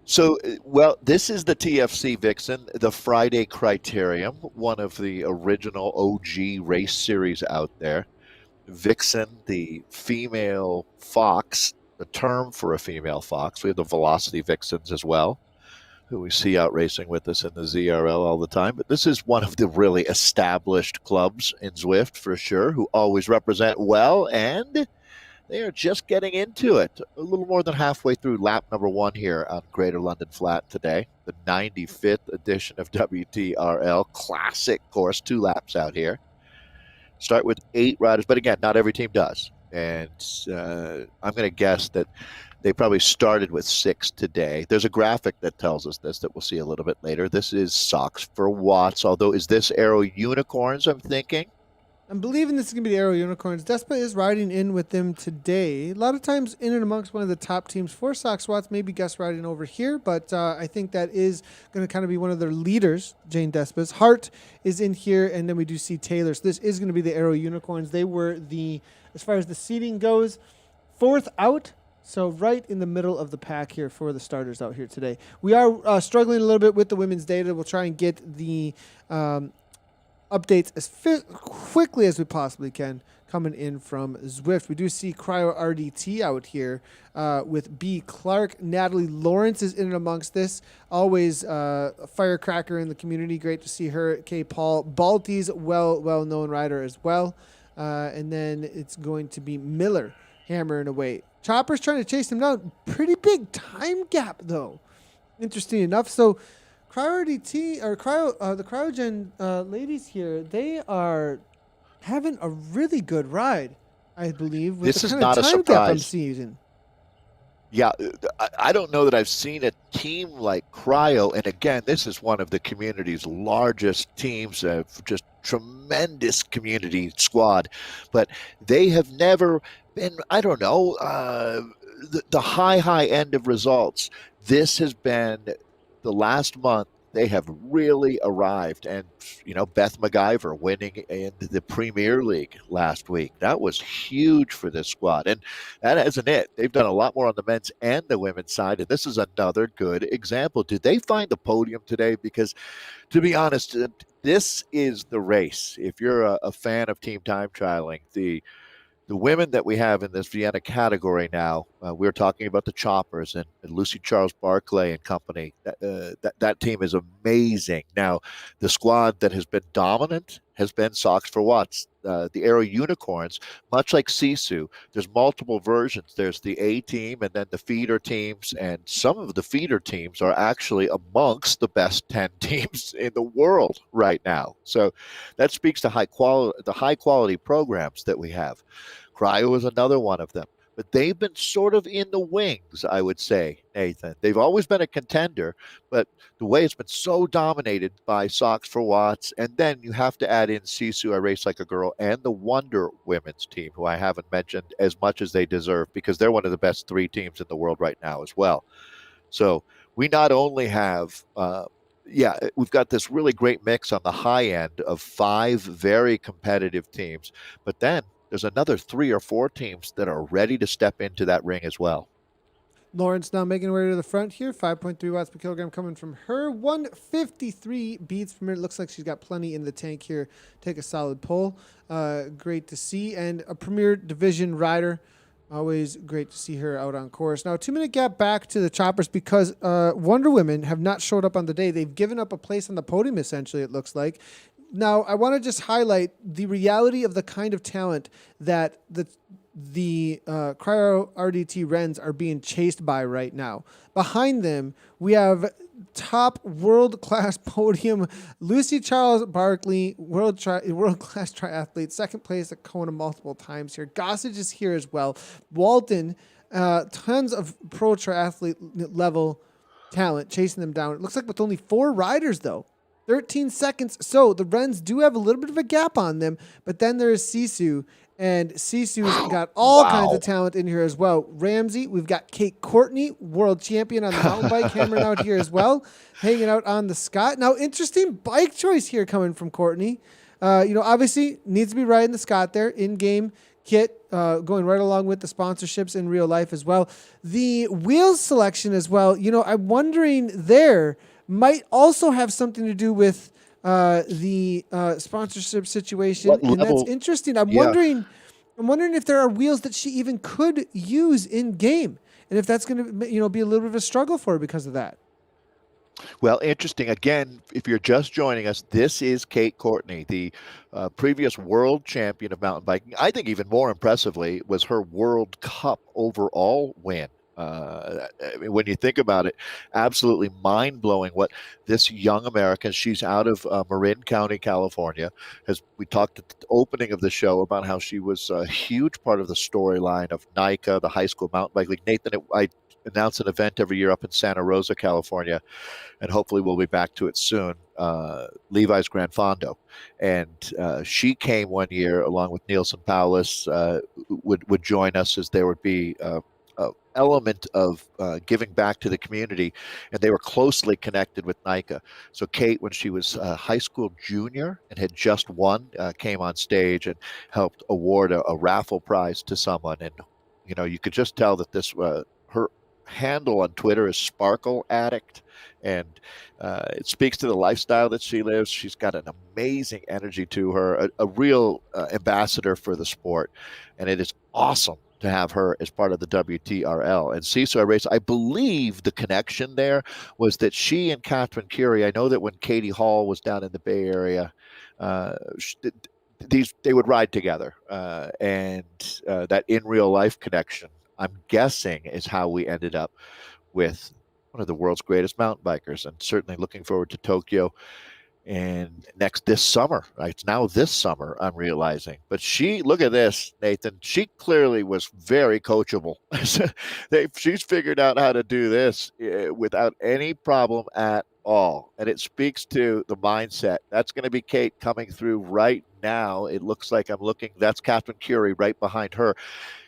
So, well, this is the TFC Vixen, the Friday Criterium, one of the original OG race series out there. Vixen, the female fox, the term for a female fox. We have the Velocity Vixens as well, who we see out racing with us in the ZRL all the time. But this is one of the really established clubs in Zwift, for sure, who always represent well, and they are just getting into it. A little more than halfway through lap number 1 here on Greater London Flat today, the 95th edition of WTRL. Classic course, 2 laps out here. start with 8 riders, but again, not every team does. And I'm going to guess that they probably started with 6 today. There's a graphic that tells us this that we'll see a little bit later. This is socks for Watts, although is this Arrow Unicorns, I'm thinking? I'm believing this is going to be the Arrow Unicorns. Despa is riding in with them today. A lot of times in and amongst one of the top teams for Sox Watts, maybe Gus riding over here, but I think that is going to kind of be one of their leaders, Jane Despa's. Hart is in here, and then we do see Taylor. So this is going to be the Arrow Unicorns. They were as far as the seating goes, 4th out. So right in the middle of the pack here for the starters out here today. We are struggling a little bit with the women's data. We'll try and get the updates as quickly as we possibly can coming in from Zwift. We do see Cryo RDT out here with B. Clark. Natalie Lawrence is in and amongst this. Always a firecracker in the community. Great to see her. K. Paul Balti's well-known rider as well. And then it's going to be Miller hammering away. Chopper's trying to chase him down. Pretty big time gap, though. Interesting enough. So Cryo RDT, or the Cryogen ladies here, they are having a really good ride, I believe, with This the is kind not of a time gap I'm surprise. seeing. Yeah, I don't know that I've seen a team like Cryo. And again, this is one of the community's largest teams, just tremendous community squad. But they have never been, I don't know, the high end of results. This has been the last month. They have really arrived. And, Beth McIver winning in the Premier League last week. That was huge for this squad. And that isn't it. They've done a lot more on the men's and the women's side. And this is another good example. Did they find the podium today? Because, to be honest, this is the race. If you're a fan of team time trialing, the women that we have in this Vienna category now, we're talking about the Choppers and Lucy Charles Barclay and company. That team is amazing. Now, the squad that has been dominant has been Sox for Watts. The Arrow Unicorns, much like Sisu, there's multiple versions. There's the A team and then the feeder teams, and some of the feeder teams are actually amongst the best 10 teams in the world right now. So that speaks to the high quality programs that we have. Cryo is another one of them. But they've been sort of in the wings, I would say, Nathan. They've always been a contender, but the way it's been so dominated by Sox for Watts, and then you have to add in Sisu, I Race Like a Girl, and the Wonder women's team, who I haven't mentioned as much as they deserve because they're one of the best 3 teams in the world right now as well. So we not only have we've got this really great mix on the high end of 5 very competitive teams, but then there's another 3 or 4 teams that are ready to step into that ring as well. Lawrence now making her way to the front here. 5.3 watts per kilogram coming from her. 153 beats per minute. Looks like she's got plenty in the tank here. Take a solid pull. Great to see. And a Premier Division rider. Always great to see her out on course. Now, 2-minute gap back to the Choppers because Wonder Women have not showed up on the day. They've given up a place on the podium, essentially, it looks like. Now, I want to just highlight the reality of the kind of talent that the Cryo RDT Wrens are being chased by right now. Behind them, we have top world-class podium Lucy Charles Barkley, world-class triathlete, second place at Kona multiple times here. Gossage is here as well. Walton, tons of pro triathlete level talent chasing them down. It looks like with only 4 riders, though. 13 seconds. So the Wrens do have a little bit of a gap on them, but then there's Sisu, and Sisu's got all kinds of talent in here as well. Ramsey, we've got Kate Courtney, world champion on the mountain bike, hammering out here as well, hanging out on the Scott. Now, interesting bike choice here coming from Courtney. Obviously needs to be riding the Scott there, in-game kit, going right along with the sponsorships in real life as well. The wheels selection as well, I'm wondering there might also have something to do with the sponsorship situation, and that's interesting. I'm wondering if there are wheels that she even could use in game, and if that's going to be a little bit of a struggle for her because of that. Well, interesting. Again, if you're just joining us, this is Kate Courtney, the previous world champion of mountain biking. I think even more impressively was her World Cup overall win I mean, when you think about it, absolutely mind blowing what this young American, she's out of Marin County, California, has, we talked at the opening of the show about how she was a huge part of the storyline of NICA, the high school mountain bike league. Nathan, I announce an event every year up in Santa Rosa, California, and hopefully we'll be back to it soon. Levi's Gran Fondo, and she came one year along with Nielsen Paulus. Would join us as there would be element of giving back to the community, and they were closely connected with NICA. So Kate, when she was a high school junior and had just won, came on stage and helped award a raffle prize to someone, and you could just tell that this her handle on Twitter is Sparkle Addict, and it speaks to the lifestyle that she lives. She's got an amazing energy to her, a real ambassador for the sport, and it is awesome to have her as part of the WTRL and Seesaw Race. I believe the connection there was that she and Catherine Curie, I know that when Katie Hall was down in the Bay Area, they would ride together, and that in real life connection, I'm guessing, is how we ended up with one of the world's greatest mountain bikers, and certainly looking forward to Tokyo and this summer. Right? It's now this summer, I'm realizing. But look at this, Nathan. She clearly was very coachable. She's figured out how to do this without any problem at all. And it speaks to the mindset. That's going to be Kate coming through right now. It looks like that's Catherine Curie right behind her.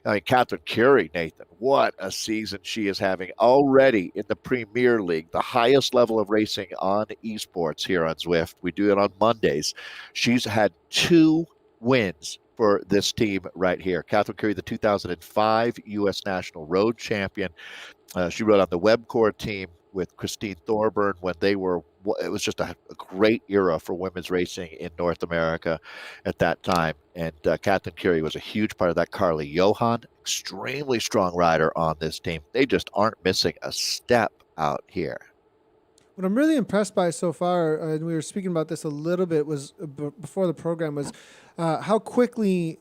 I mean, Catherine Curie, Nathan, what a season she is having already in the Premier League, the highest level of racing on esports here on Zwift. We do it on Mondays. She's had 2 wins for this team right here. Catherine Curie, the 2005 U.S. National Road Champion. She rode on the Webcore team with Christine Thorburn when it was just a great era for women's racing in North America at that time. And Catherine Curie was a huge part of that. Carly Johan, extremely strong rider on this team. They just aren't missing a step out here. What I'm really impressed by so far, and we were speaking about this a little bit, was before the program, was how quickly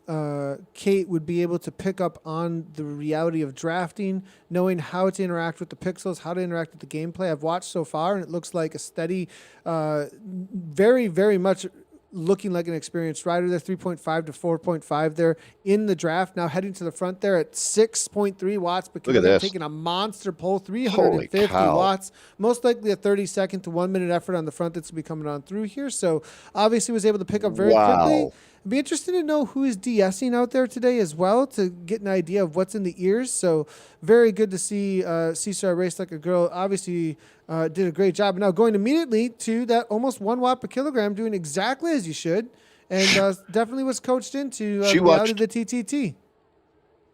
Kate would be able to pick up on the reality of drafting, knowing how to interact with the pixels, how to interact with the gameplay. I've watched so far, and it looks like a steady, very, very much looking like an experienced rider there, 3.5 to 4.5 there in the draft. Now heading to the front there at 6.3 watts per kilogram, taking a monster pull, 350 watts, most likely a 30-second to 1 minute effort on the front that's going to be coming on through here. So obviously was able to pick up very quickly. I'd be interested to know who is DSing out there today as well to get an idea of what's in the ears. So very good to see Seesaw Race Like a Girl. Obviously did a great job. Now going immediately to that almost 1 watt per kilogram, doing exactly as you should, and definitely was coached into the reality of the TTT.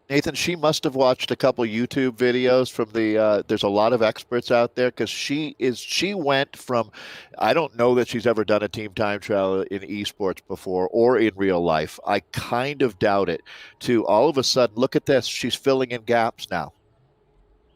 Nathan, she must have watched a couple YouTube videos from there's a lot of experts out there, because she went from, I don't know that she's ever done a team time trial in esports before or in real life. I kind of doubt it, to all of a sudden, look at this. She's filling in gaps now.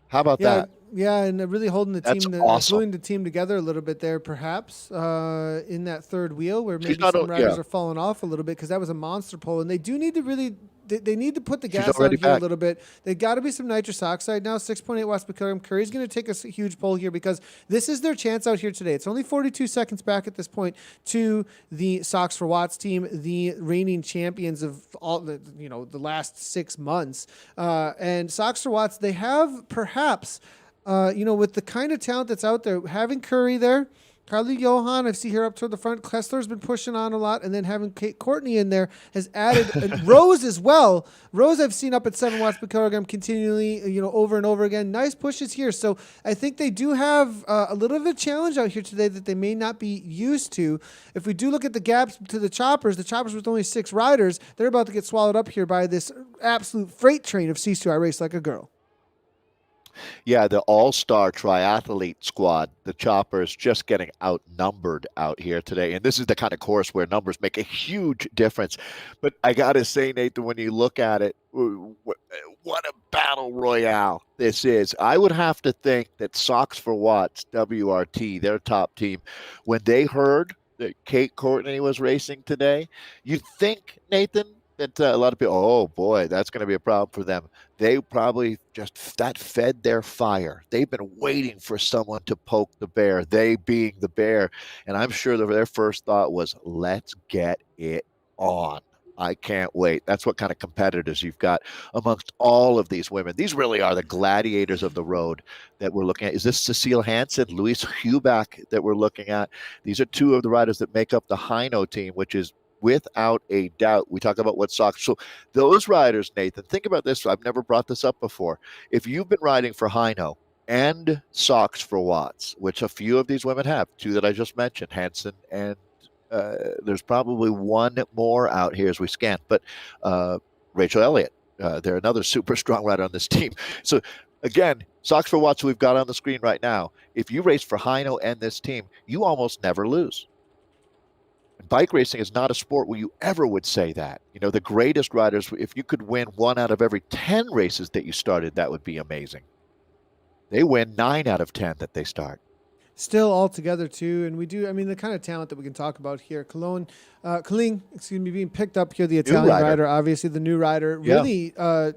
How about that? Yeah, and really holding the team, awesome. gluing the team together a little bit there, perhaps, in that third wheel where maybe some riders are falling off a little bit, because that was a monster pull, and they do need to really they need to put the gas on here a little bit. They got to be some nitrous oxide now. 6.8 watts per kilogram. Curry's going to take a huge pull here, because this is their chance out here today. It's only 42 seconds back at this point to the Socks for Watts team, the reigning champions of all the last 6 months. And Socks for Watts, they have perhaps, with the kind of talent that's out there, having Curry there, Carly Johan, I see her up toward the front. Kessler's been pushing on a lot, and then having Courtney in there has added Rose as well. Rose I've seen up at 7 watts per kilogram continually, over and over again. Nice pushes here. So I think they do have a little bit of a challenge out here today that they may not be used to. If we do look at the gaps to the choppers with only 6 riders, they're about to get swallowed up here by this absolute freight train of Seesaw Race Like a Girl. Yeah, the all-star triathlete squad, the Choppers, just getting outnumbered out here today. And this is the kind of course where numbers make a huge difference. But I got to say, Nathan, when you look at it, what a battle royale this is. I would have to think that Socks for Watts, WRT, their top team, when they heard that Kate Courtney was racing today, you'd think, Nathan, that a lot of people, oh boy, that's going to be a problem for them. They probably just that fed their fire. They've been waiting for someone to poke the bear, they being the bear. And I'm sure that their first thought was, let's get it on. I can't wait. That's what kind of competitors you've got amongst all of these women. These really are the gladiators of the road that we're looking at. Is this Cecile Hansen, Louise Huback that we're looking at? These are two of the riders that make up the Hino team, which is without a doubt. We talk about what socks. So those riders, Nathan, think about this. I've never brought this up before. If you've been riding for Hino and socks for Watts, which a few of these women have, two that I just mentioned, Hansen and there's probably one more out here as we scan, but Rachel Elliott, they're another super strong rider on this team. So again, socks for Watts we've got on the screen right now. If you race for Hino and this team, you almost never lose. And bike racing is not a sport where you ever would say that. You know, the greatest riders, if you could win 1 out of every 10 races that you started, that would be amazing. They win 9 out of 10 that they start. Still all together too, and we do. I mean, the kind of talent that we can talk about here, Colleen, excuse me, being picked up here, the Italian rider, obviously the new rider, really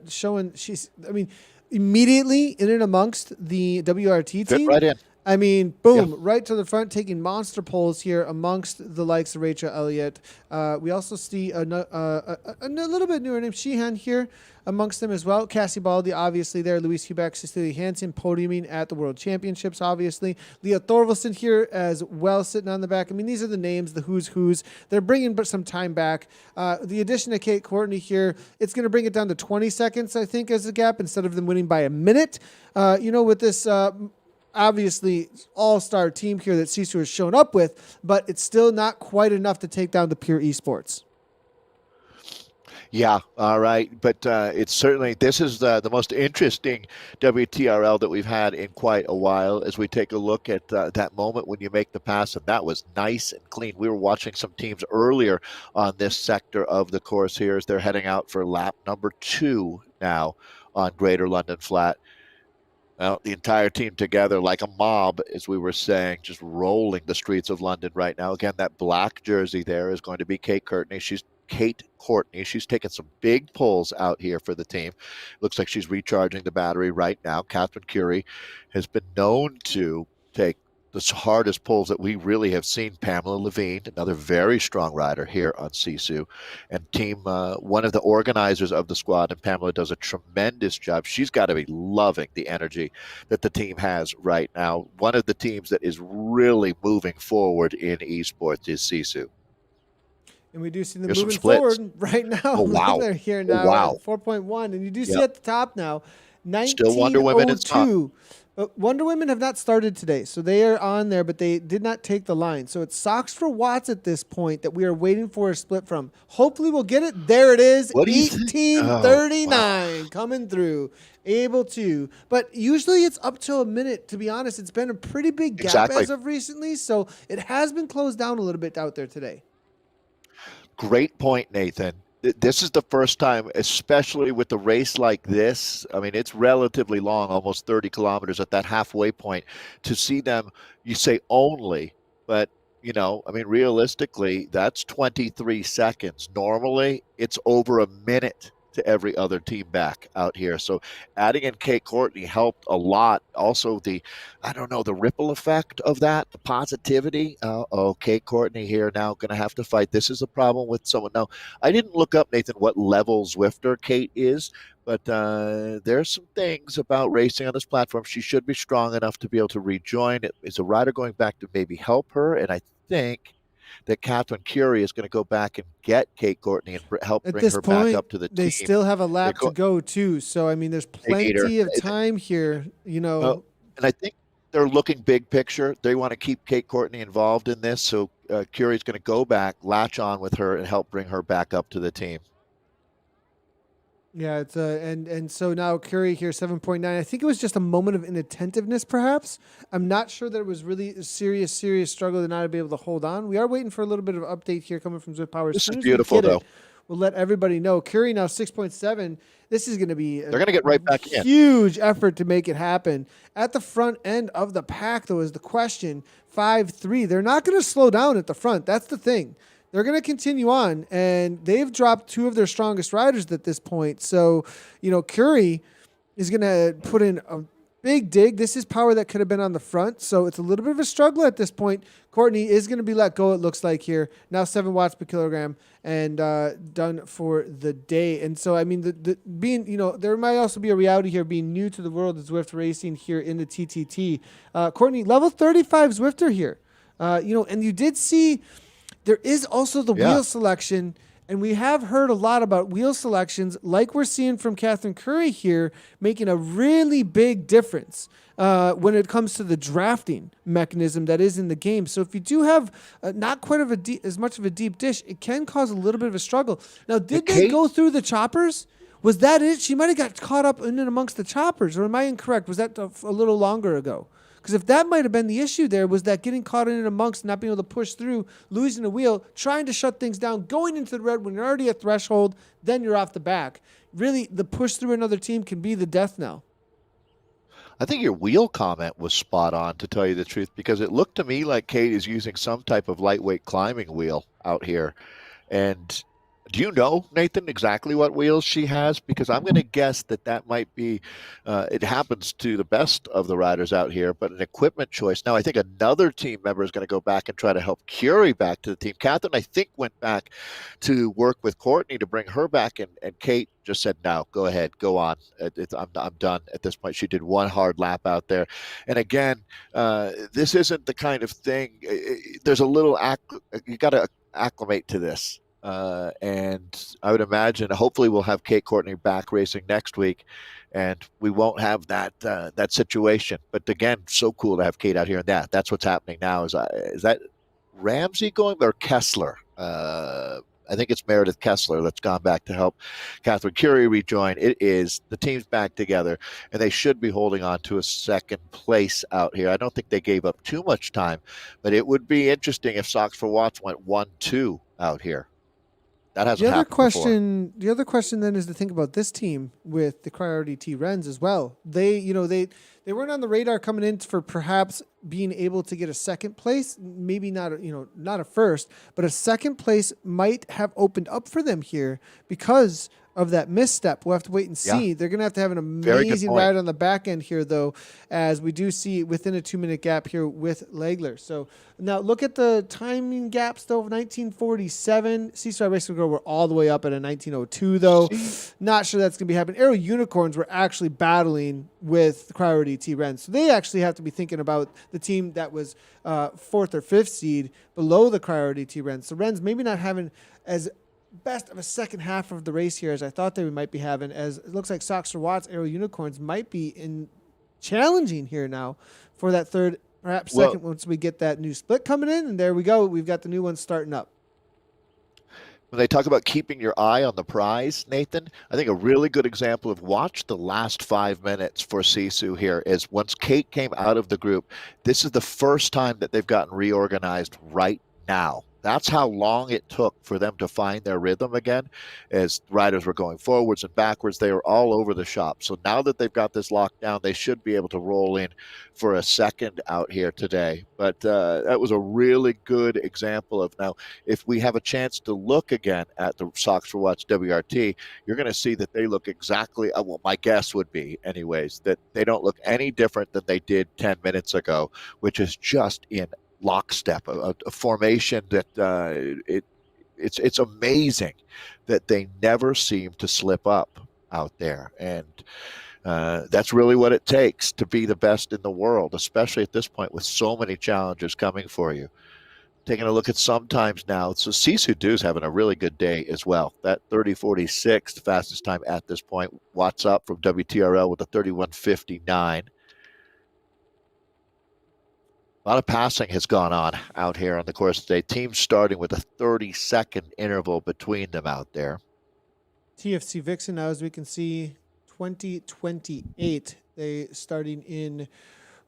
showing. She's, I mean, immediately in and amongst the WRT team, right in. I mean, boom, right to the front, taking monster poles here amongst the likes of Rachel Elliott. We also see a little bit newer name, Sheehan, here amongst them as well. Cassie Baldi, obviously there. Louise Huback, Cecilia Hansen, podiuming at the World Championships, obviously. Leah Thorvaldsen here as well, sitting on the back. I mean, these are the names, the who's. They're bringing some time back. The addition of Kate Courtney here, it's going to bring it down to 20 seconds, I think, as a gap, instead of them winning by a minute. With this... obviously all-star team here that Sisu has shown up with, but it's still not quite enough to take down the pure esports. Yeah, all right. But it's certainly, this is the most interesting WTRL that we've had in quite a while as we take a look at that moment when you make the pass, and that was nice and clean. We were watching some teams earlier on this sector of the course here as they're heading out for lap number 2 now on Greater London Flat. Well, the entire team together like a mob, as we were saying, just rolling the streets of London right now. Again, that black jersey there is going to be Kate Courtney. She's taken some big pulls out here for the team. Looks like she's recharging the battery right now. Catherine Curie has been known to take the hardest pulls that we really have seen. Pamela Levine, another very strong rider here on Sisu, and team one of the organizers of the squad, and Pamela does a tremendous job. She's got to be loving the energy that the team has right now. One of the teams that is really moving forward in esports is Sisu. And we do see them moving forward right now. Oh, wow. They're here now at 4.1. And you do see at the top now, 1902. Still Wonder Women is top. Wonder Women have not started today, so they are on there, but they did not take the line. So it's Socks for Watts at this point that we are waiting for a split from. Hopefully we'll get it. There it is, 1839 coming through, able to. But usually it's up to a minute, to be honest. It's been a pretty big gap as of recently, so it has been closed down a little bit out there today. Great point, Nathan. This is the first time, especially with a race like this. I mean, it's relatively long, almost 30 kilometers at that halfway point. To see them, you say only, but, I mean, realistically, that's 23 seconds. Normally, it's over a minute to every other team back out here. So adding in Kate Courtney helped a lot. Also the ripple effect of that, the positivity. Kate Courtney here now going to have to fight. This is a problem with someone. Now, I didn't look up, Nathan, what level Zwifter Kate is, but there's some things about racing on this platform. She should be strong enough to be able to rejoin. Is a rider going back to maybe help her? And I think that Catherine Curie is going to go back and get Kate Courtney and help bring her back up to the team. They still have a lap to go, too. So, I mean, there's plenty of time here, And I think they're looking big picture. They want to keep Kate Courtney involved in this. So Curie's going to go back, latch on with her, and help bring her back up to the team. Yeah, it's and so now Curie here 7.9. I think it was just a moment of inattentiveness, perhaps. I'm not sure that it was really a serious struggle to not be able to hold on. We are waiting for a little bit of update here coming from Zwift Power. This is beautiful, though. We'll let everybody know. Curie now 6.7. This is going to be they're going to get right back in. Huge effort to make it happen. At the front end of the pack, though, is the question. 5.3. They're not going to slow down at the front. That's the thing. they're going to continue on, and they've dropped two of their strongest riders at this point. So, Curry is going to put in a big dig. This is power that could have been on the front, so it's a little bit of a struggle at this point. Courtney is going to be let go, it looks like here. Now 7 watts per kilogram and done for the day. And so, I mean, the being, there might also be a reality here being new to the world of Zwift racing here in the TTT. Courtney, level 35 Zwifter here. And you did see there is also the wheel selection. And we have heard a lot about wheel selections, like we're seeing from Catherine Curry here, making a really big difference when it comes to the drafting mechanism that is in the game. So if you do have not quite as much of a deep dish, it can cause a little bit of a struggle. Now, did they go through the choppers? Was that it? She might have got caught up in and amongst the choppers, or am I incorrect? Was that a little longer ago? Because if that might have been the issue there, was that getting caught in and amongst, not being able to push through, losing a wheel, trying to shut things down, going into the red when you're already at threshold, then you're off the back. Really, the push through another team can be the death knell. I think your wheel comment was spot on, to tell you the truth, because it looked to me like Kate is using some type of lightweight climbing wheel out here. And do you know, Nathan, exactly what wheels she has? Because I'm going to guess that might be, it happens to the best of the riders out here, but an equipment choice. Now, I think another team member is going to go back and try to help Curie back to the team. Catherine, I think, went back to work with Courtney to bring her back, and Kate just said, no, go ahead, go on. I'm done at this point. She did one hard lap out there. And again, this isn't the kind of thing, there's a little, you got to acclimate to this. And I would imagine, hopefully, we'll have Kate Courtney back racing next week, and we won't have that situation. But again, so cool to have Kate out here. And that's what's happening now. Is that Ramsey going, or Kessler? I think it's Meredith Kessler that's gone back to help Catherine Curie rejoin. It is, the team's back together, and they should be holding on to a second place out here. I don't think they gave up too much time, but it would be interesting if Sox for Watts went 1-2 out here. That hasn't happened before. The other question then is to think about this team with the Priority T Rens as well. They weren't on the radar coming in for perhaps being able to get a second place, maybe not a first, but a second place might have opened up for them here because of that misstep. We'll have to wait and see. Yeah. They're going to have an amazing ride on the back end here, though, as we do see within a 2-minute gap here with Legler. So now look at the timing gaps, though, of 1947. C-Star Racing Girl were all the way up at a 1902, though. Not sure that's going to be happening. Aero Unicorns were actually battling with the Priority T Rens. So they actually have to be thinking about the team that was 4th or 5th seed below the Priority T Rens. So Rens maybe not having as best of a second half of the race here as I thought they might be having, as it looks like Sox for Watts, Aero Unicorns might be in challenging here now for that third, perhaps second, once we get that new split coming in. And there we go. We've got the new one starting up. When they talk about keeping your eye on the prize, Nathan, I think a really good example of watch the last 5 minutes for Sisu here is once Kate came out of the group, this is the first time that they've gotten reorganized right now. That's how long it took for them to find their rhythm again. As riders were going forwards and backwards, they were all over the shop. So now that they've got this locked down, they should be able to roll in for a second out here today. But that was a really good example of, now, if we have a chance to look again at the Sox for Watts WRT, you're going to see that they look exactly, well, my guess would be anyways, that they don't look any different than they did 10 minutes ago, which is just in lockstep, a formation that it's amazing that they never seem to slip up out there. And that's really what it takes to be the best in the world, especially at this point with so many challenges coming for you. Taking a look at sometimes now, so Sisu Du's having a really good day as well. That 30:46, the fastest time at this point. Watts up from WTRL with a 31:59. A lot of passing has gone on out here on the course today. Teams starting with a 30-second interval between them out there. TFC Vixen now, as we can see, 2028. They starting in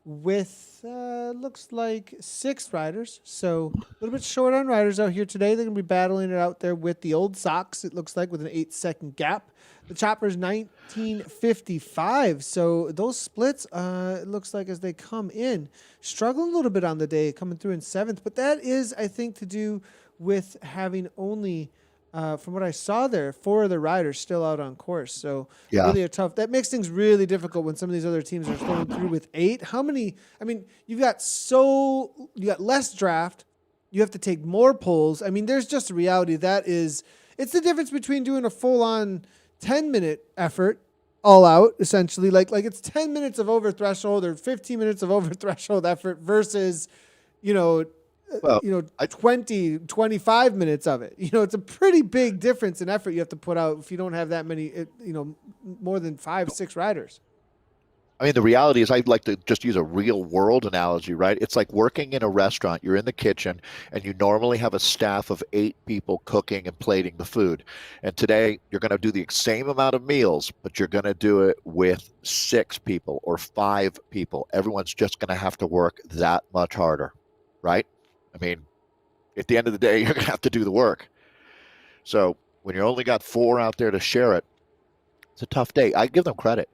with looks like 6 riders. So a little bit short on riders out here today. They're going to be battling it out there with the old Sox, it looks like, with an 8-second gap. The Chopper's 1955. So those splits, it looks like as they come in, struggling a little bit on the day, coming through in 7th. But that is, I think, to do with having only, from what I saw there, 4 of the riders still out on course. So Yeah. really a tough. That makes things really difficult when some of these other teams are flowing through with 8. How many? I mean, you got less draft. You have to take more polls. I mean, there's just a reality it's the difference between doing a full on 10-minute effort all out, essentially. Like it's 10 minutes of over threshold or 15 minutes of over threshold effort versus, Well, 20, 25 minutes of it. It's a pretty big difference in effort you have to put out if you don't have that many, more than 5, 6 riders. I mean, the reality is I'd like to just use a real world analogy, right? It's like working in a restaurant. You're in the kitchen and you normally have a staff of 8 people cooking and plating the food. And today you're going to do the same amount of meals, but you're going to do it with 6 people or 5 people. Everyone's just going to have to work that much harder, right? I mean, at the end of the day, you're going to have to do the work. So when you only got 4 out there to share it, it's a tough day. I give them credit.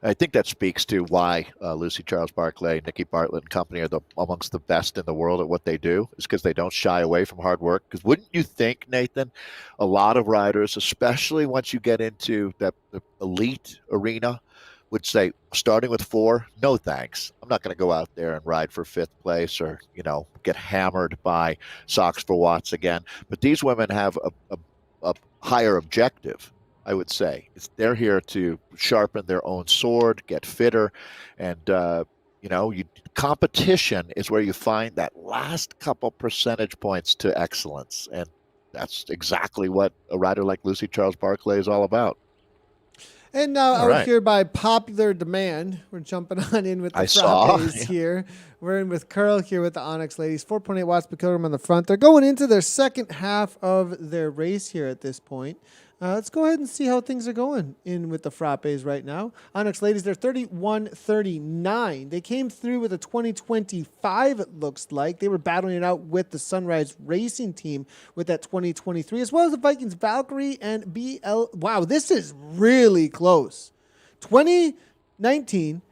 I think that speaks to why Lucy Charles Barclay, Nikki Bartlett and company are amongst the best in the world at what they do, is because they don't shy away from hard work. Because wouldn't you think, Nathan, a lot of riders, especially once you get into the elite arena, would say, starting with 4, no thanks. I'm not going to go out there and ride for 5th place or, get hammered by Sox for Watts again. But these women have a higher objective. I would say they're here to sharpen their own sword, get fitter, and competition is where you find that last couple percentage points to excellence, and that's exactly what a rider like Lucy Charles Barclay is all about. And now out here by popular demand, we're jumping on in with the frappes here. We're in with Curl here with the Onyx ladies. 4.8 watts per kilogram on the front. They're going into their second half of their race here at this point. Let's go ahead and see how things are going in with the frappes right now. Onyx ladies, they're 31.39. They came through with a 2025, it looks like. They were battling it out with the Sunrise Racing Team with that 2023, as well as the Vikings Valkyrie and BL. Wow, this is really close. 2019,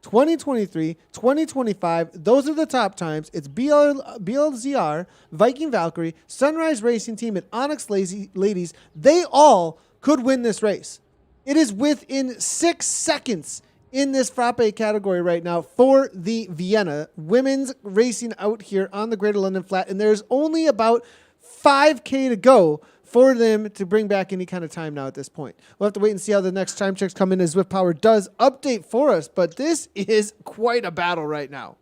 2023, 2025. Those are the top times. It's BLZR, Viking Valkyrie, Sunrise Racing Team, and Onyx Ladies. They all could win this race. It is within 6 seconds in this frappe category right now for the Vienna women's racing out here on the Greater London Flat. And there's only about 5K to go for them to bring back any kind of time now at this point. We'll have to wait and see how the next time checks come in as Zwift Power does update for us, but this is quite a battle right now.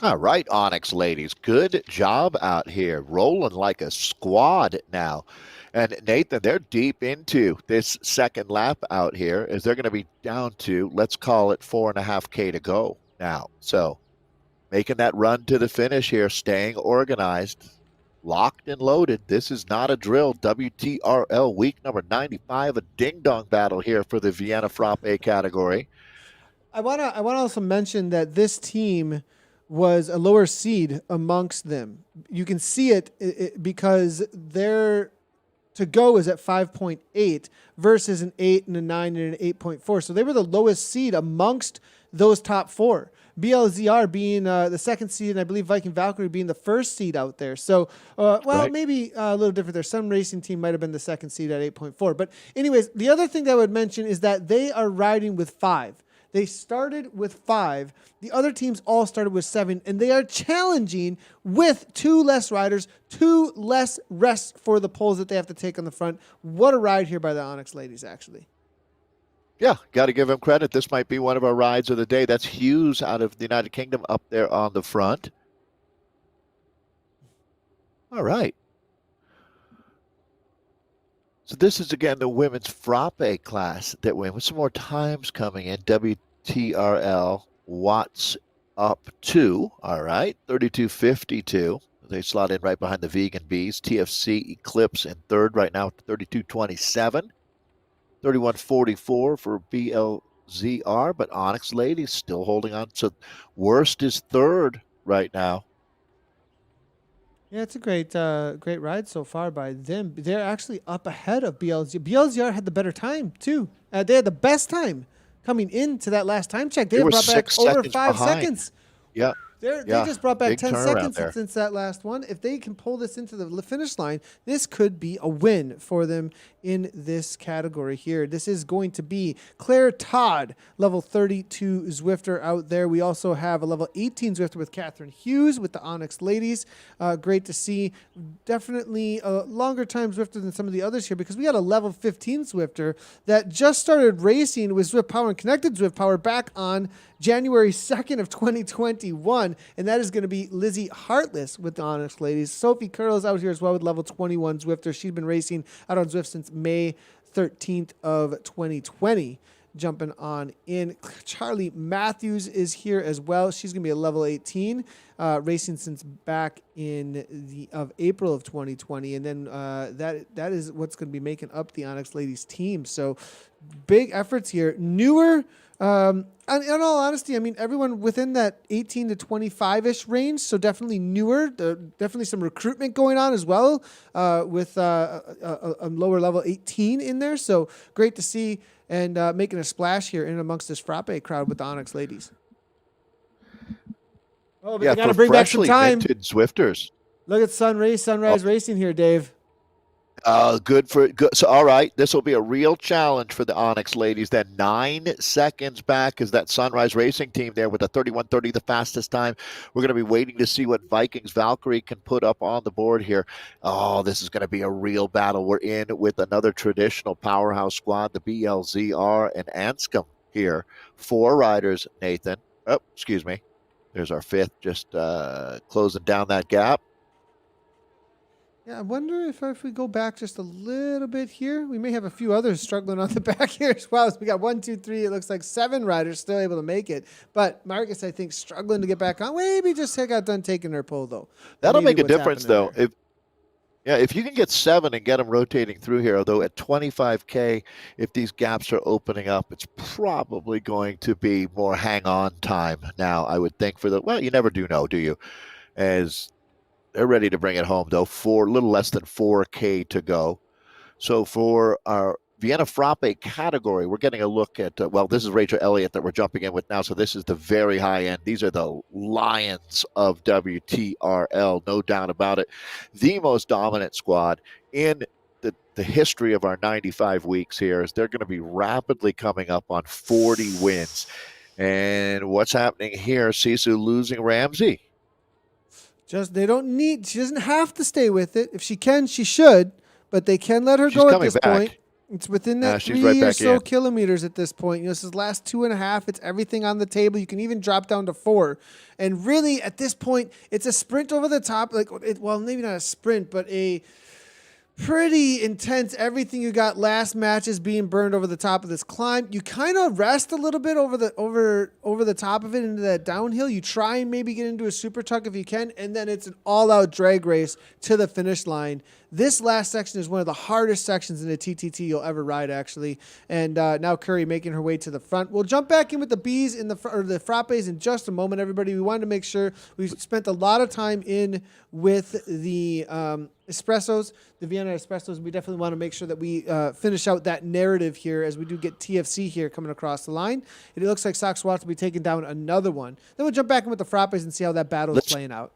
All right, Onyx ladies, good job out here, rolling like a squad now. And Nathan, they're deep into this second lap out here as they're going to be down to, let's call it 4.5K to go now. So making that run to the finish here, staying organized. Locked and loaded. This is not a drill. WTRL week number 95, a ding-dong battle here for the Vienna Frappe category. I want to also mention that this team was a lower seed amongst them. You can see it because their to go is at 5.8 versus an 8 and a 9 and an 8.4. So they were the lowest seed amongst those top 4. BLZR being the second seed, and I believe Viking Valkyrie being the first seed out there. So, maybe a little different there. Some racing team might have been the second seed at 8.4. But anyways, the other thing that I would mention is that they are riding with 5. They started with 5. The other teams all started with 7, and they are challenging with 2 less riders, 2 less rests for the poles that they have to take on the front. What a ride here by the Onyx ladies, actually. Yeah, got to give them credit. This might be one of our rides of the day. That's Hughes out of the United Kingdom up there on the front. All right. So this is, again, the women's frappe class that win with some more times coming in. WTRL Watts up 2. All right, 32.52. They slot in right behind the Vegan Bees. TFC Eclipse in third right now, 32.27. 31.44 for BLZR, but Onyx Ladies still holding on. So worst is third right now. Yeah, it's a great ride so far by them. They're actually up ahead of BLZ. BLZR had the better time too. They had the best time coming into that last time check. They They have were brought back 6 over seconds 5 behind. seconds. Yeah. They just brought back Big 10 turnaround seconds there. since that last one. If they can pull this into the finish line, this could be a win for them in this category here. This is going to be Claire Todd, level 32 Zwifter out there. We also have a level 18 Zwifter with Catherine Hughes with the Onyx Ladies. Great to see. Definitely a longer time Zwifter than some of the others here because we got a level 15 Zwifter that just started racing with Zwift Power and Connected Zwift Power back on January 2nd of 2021, and that is going to be Lizzie Heartless with the Onyx Ladies. Sophie Curl's out here as well with level 21 Zwifter. She's been racing out on Zwift since May 13th of 2020. Jumping on in. Charlie Matthews is here as well. She's going to be a level 18, racing since back in April of 2020. And then that is what's going to be making up the Onyx Ladies team. So big efforts here. Newer, and in all honesty, I mean, everyone within that 18 to 25-ish range, so definitely newer. Definitely some recruitment going on as well with a lower level 18 in there. So great to see and making a splash here in amongst this frappe crowd with the Onyx Ladies. Oh, but Yeah, they got to for bring back some freshly time. minted Zwifters. Look at Sunrise Racing here, Dave. Good. So, all right, this will be a real challenge for the Onyx Ladies. Then 9 seconds back is that Sunrise Racing team there with a 31:30, the fastest time. We're going to be waiting to see what Vikings Valkyrie can put up on the board here. Oh, this is going to be a real battle. We're in with another traditional powerhouse squad, the BLZR and Anscombe here. 4 riders, Nathan. Oh, excuse me. There's our 5th, just closing down that gap. Yeah, I wonder if we go back just a little bit here, we may have a few others struggling on the back here as well. So we got 1, 2, 3. It looks like 7 riders still able to make it, but Marcus, I think, struggling to get back on. Maybe just got done taking her pull though. That'll make a difference though. If you can get 7 and get them rotating through here, although at 25K, if these gaps are opening up, it's probably going to be more hang-on time now, I would think, well, you never do know, do you? As they're ready to bring it home, though, for a little less than 4K to go. So for our Vienna Frappe category, we're getting a look at, this is Rachel Elliott that we're jumping in with now. So this is the very high end. These are the lions of WTRL, no doubt about it. The most dominant squad in the history of our 95 weeks here is they're going to be rapidly coming up on 40 wins. And what's happening here? Sisu losing Ramsey. She doesn't have to stay with it. If she can, she should, but they can let her go at this point. It's within that 3 or so kilometers at this point. This is last 2.5. It's everything on the table. You can even drop down to 4. And really, at this point, it's a sprint over the top. Maybe not a sprint, but a pretty intense. Everything you got last match is being burned over the top of this climb. You kind of rest a little bit over the top of it into that downhill. You try and maybe get into a super tuck if you can, and then it's an all-out drag race to the finish line. This last section is one of the hardest sections in a TTT you'll ever ride, actually. And now Curry making her way to the front. We'll jump back in with the Bs or the Frappes in just a moment, everybody. We wanted to make sure we spent a lot of time in with the espressos, the Vienna espressos. We definitely want to make sure that we finish out that narrative here as we do get TFC here coming across the line. And it looks like Sox Watts will be taking down another one. Then we'll jump back in with the Frappes and see how that battle is playing out.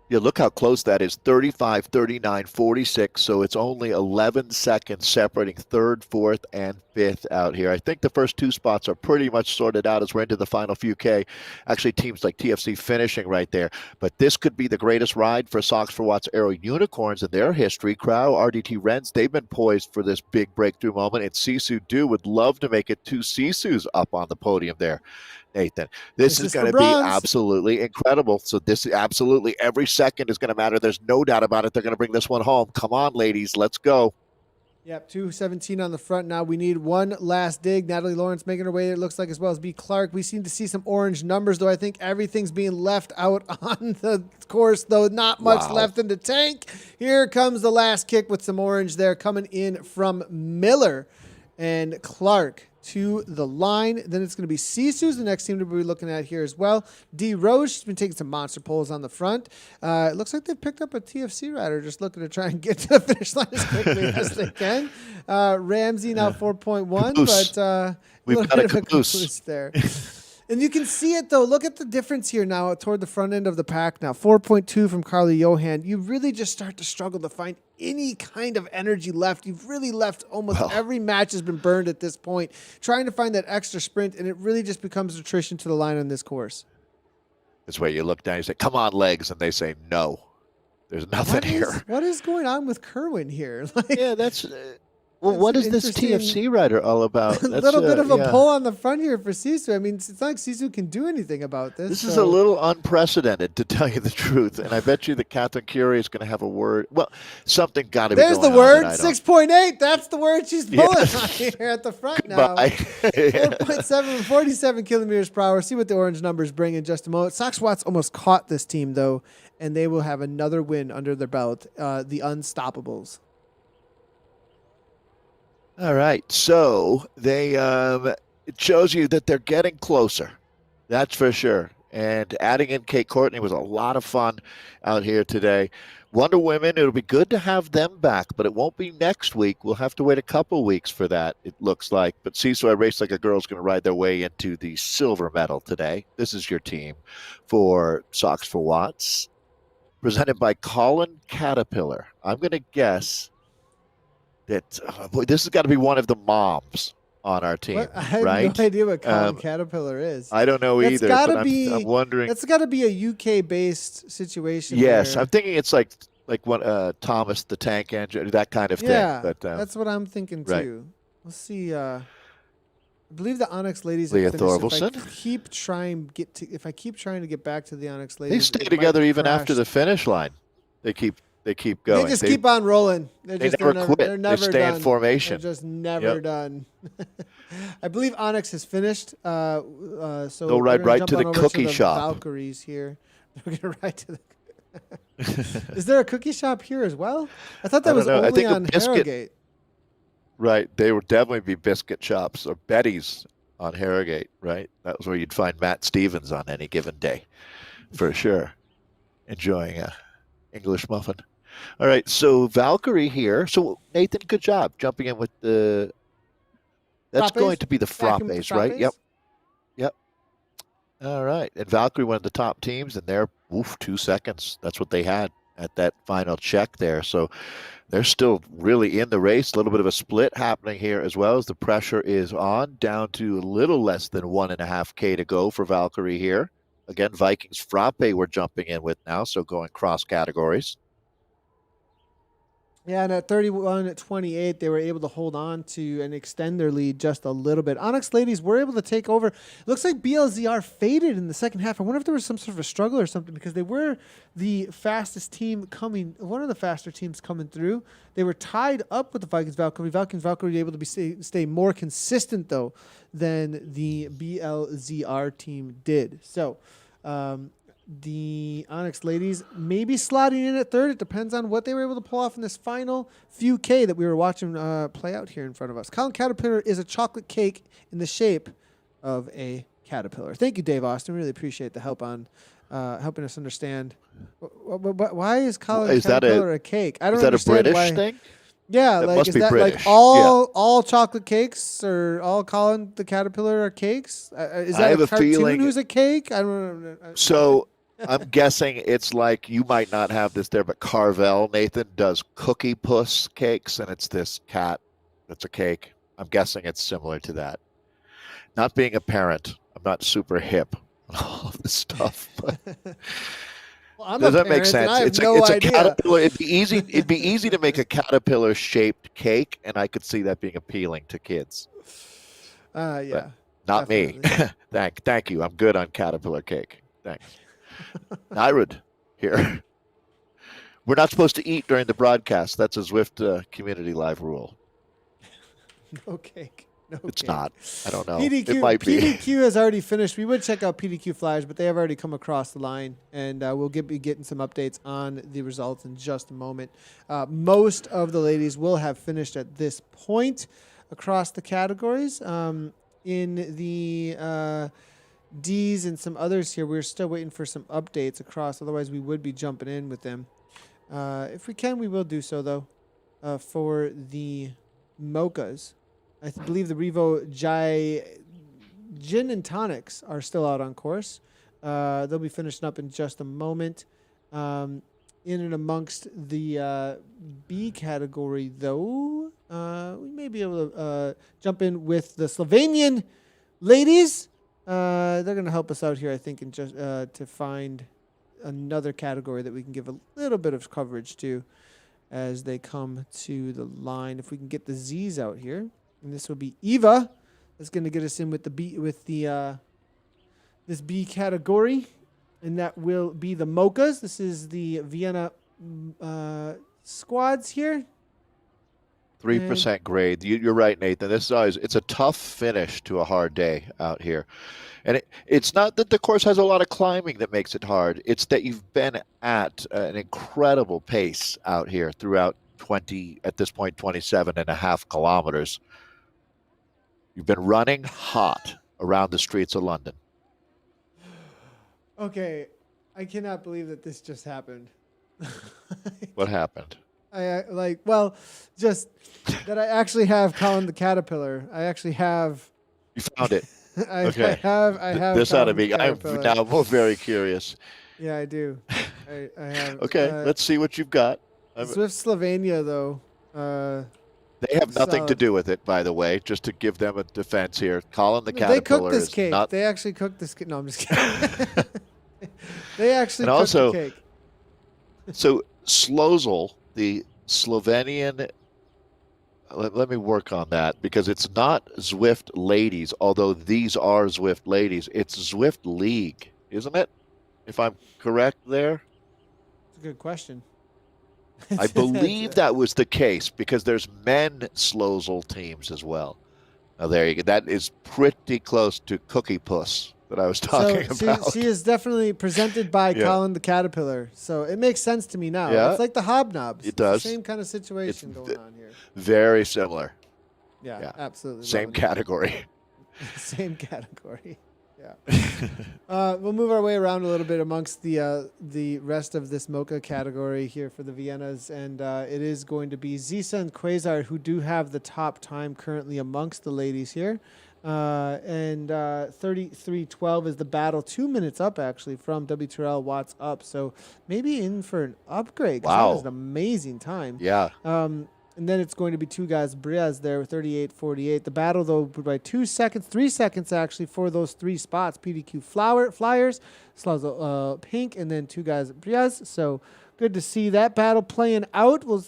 Yeah, look how close that is. 35, 39, 46. So it's only 11 seconds separating 3rd, 4th, and 5th out here. I think the first 2 spots are pretty much sorted out as we're into the final few K. Actually, teams like TFC finishing right there. But this could be the greatest ride for Sox for Watts Aero Unicorns in their history. Crow, RDT Rens, they've been poised for this big breakthrough moment. And Sisu Do would love to make it 2 Sisus up on the podium there. Nathan, this is going to be absolutely incredible. So this absolutely every second is going to matter. There's no doubt about it. They're going to bring this one home. Come on, ladies, let's go. Yep, 2:17 on the front now. We need one last dig. Natalie Lawrence making her way there, it looks like, as well as B. Clark. We seem to see some orange numbers, though. I think everything's being left out on the course, though. Not much left in the tank. Here comes the last kick with some orange there coming in from Miller and Clark. to the line. Then it's going to be Sisu's the next team to be looking at here as well. D. Rose has been taking some monster pulls on the front. It looks like they've picked up a TFC rider, just looking to try and get to the finish line as quickly as they can. Ramsey now 4.1, but we've got a caboose there. And you can see it, though. Look at the difference here now toward the front end of the pack now. 4.2 from Carly Johan. You really just start to struggle to find any kind of energy left. You've really left almost every match has been burned at this point, trying to find that extra sprint, and it really just becomes attrition to the line on this course. That's where you look down, you say, come on, legs, and they say, no, there's nothing here. What is going on with Kerwin here? Yeah, that's... Well, what is this TFC rider all about? A little bit of a pull on the front here for Sisu. I mean, it's not like Sisu can do anything about this. This is a little unprecedented, to tell you the truth. And I bet you that Catherine Curie is going to have a word. Well, something got to be going on. There's the word, 6.8. That's the word she's pulling on here at the front now. 4.7, 47 kilometers per hour. See what the orange numbers bring in just a moment. Sox Watts almost caught this team, though, and they will have another win under their belt, the Unstoppables. All right, so they it shows you that they're getting closer. That's for sure. And adding in Kate Courtney was a lot of fun out here today. Wonder Women, it'll be good to have them back, but it won't be next week. We'll have to wait a couple weeks for that, it looks like. But Seesaw Race Like a Girl's going to ride their way into the silver medal today. This is your team for Sox for Watts, presented by Colin Caterpillar. I'm going to guess that this has got to be one of the moms on our team, I have right? no idea what Colin Caterpillar is. I don't know either, but I'm wondering. That's got to be a UK-based situation. Yes, I'm thinking it's like one Thomas the Tank Engine, that kind of thing. Yeah, but, that's what I'm thinking right. too. Let's see. I believe the Onyx Ladies. Leah have finished. Thorvaldsen. If I keep trying to get back to the Onyx Ladies, they stay together even after the finish line. They keep going. They just keep on rolling. They never quit. They're never they stay done. in formation. They're just never done. I believe Onyx has finished. So they'll ride right to the cookie shop. Valkyries here. They're going to ride to the. Is there a cookie shop here as well? I thought that was only on Harrogate. Right. They would definitely be biscuit shops or Betty's on Harrogate, right? That was where you'd find Matt Stevens on any given day, for sure. Enjoying a English muffin. All right, so Valkyrie here. So Nathan, good job jumping in with the. That's Frappes? going to be the Frappes, right? Yep. All right, and Valkyrie, one of the top teams, and they're 2 seconds. That's what they had at that final check there. So they're still really in the race. A little bit of a split happening here as well as the pressure is on, down to a little less than 1.5K to go for Valkyrie here. Again, Vikings Frappe we're jumping in with now, so going cross categories. Yeah, and at 31 at 28, they were able to hold on to and extend their lead just a little bit. Onyx Ladies were able to take over. It looks like BLZR faded in the second half. I wonder if there was some sort of a struggle or something, because they were the fastest team coming, one of the faster teams coming through. They were tied up with the Vikings Valkyrie. Vikings Valkyrie were able to stay more consistent, though, than the BLZR team did. So, the Onyx Ladies maybe slotting in at third. It depends on what they were able to pull off in this final few K that we were watching play out here in front of us. Colin Caterpillar is a chocolate cake in the shape of a caterpillar. Thank you, Dave Austin. Really appreciate the help on helping us understand. Why is Colin Caterpillar a cake? I don't understand. Is that a British thing? Yeah, that like must is be that British. Like all chocolate cakes or all Colin the Caterpillar are cakes? Is that a cartoon who's a cake? I don't know. So I'm guessing it's like, you might not have this there, but Carvel, Nathan, does Cookie Puss cakes, and it's this cat that's a cake. I'm guessing it's similar to that. Not being a parent, I'm not super hip on all of this stuff, but well, does that make sense? It's a caterpillar. It'd be easy to make a caterpillar shaped cake, and I could see that being appealing to kids. Yeah. But not definitely. Me. Thank you. I'm good on caterpillar cake. Thanks. Nyrud here. We're not supposed to eat during the broadcast. That's a Zwift community live rule. No cake. No it's cake. not. I don't know. PDQ, it might be. PDQ has already finished. We would check out PDQ flyers, but they have already come across the line, and we'll be getting some updates on the results in just a moment. Most of the ladies will have finished at this point. across the categories. In the D's and some others here, we're still waiting for some updates across. Otherwise, we would be jumping in with them. If we can, we will do so, though. For the mochas, I believe the Revo Gin and Tonics are still out on course. They'll be finishing up in just a moment. In and amongst the B category, though, we may be able to jump in with the Slovenian ladies. They're going to help us out here, I think, in just to find another category that we can give a little bit of coverage to as they come to the line. If we can get the Z's out here, and this will be Eva. That's going to get us in with the B this B category, and that will be the mochas. This is the Vienna squads here. 3% grade. You're right, Nathan. This is always, it's a tough finish to a hard day out here. And it's not that the course has a lot of climbing that makes it hard. It's that you've been at an incredible pace out here throughout 27.5 kilometers. You've been running hot around the streets of London. Okay, I cannot believe that this just happened. What happened? Just that I actually have Colin the Caterpillar. I actually have. You found it. Okay. I have. This ought to be. I'm now very curious. Yeah, I do. I have. Okay, let's see what you've got. Zwift Slovenia, though. They have nothing to do with it, by the way, just to give them a defense here. Colin the Caterpillar. They cooked this cake. They actually cooked this cake. No, I'm just kidding. They actually cooked the cake. So Slozel, the Slovenian, let me work on that, because it's not Zwift ladies, although these are Zwift ladies. It's Zwift League, isn't it? If I'm correct there? It's a good question. I believe that was the case, because there's men Slozel teams as well. Now, there you go. That is pretty close to Cookie Puss that I was talking about. She is definitely presented by Colin the Caterpillar. So it makes sense to me now. Yeah. It's like the Hobnobs. It does. It's the same kind of situation going on here. Very similar. Yeah. Absolutely. Same category. Same category. Yeah. We'll move our way around a little bit amongst the rest of this Mocha category here for the Viennas, and it is going to be Zisa and Quasar who do have the top time currently amongst the ladies here. And 33:12 is the battle, 2 minutes up actually from WTRL Watts up, so maybe in for an upgrade. Wow, that was an amazing time. Yeah. And then it's going to be two guys, Briaz there, 38:48. The battle, though, by 2 seconds, 3 seconds actually for those three spots. PDQ Flyers, Slazo Pink, and then two guys, Briaz. So good to see that battle playing out. We'll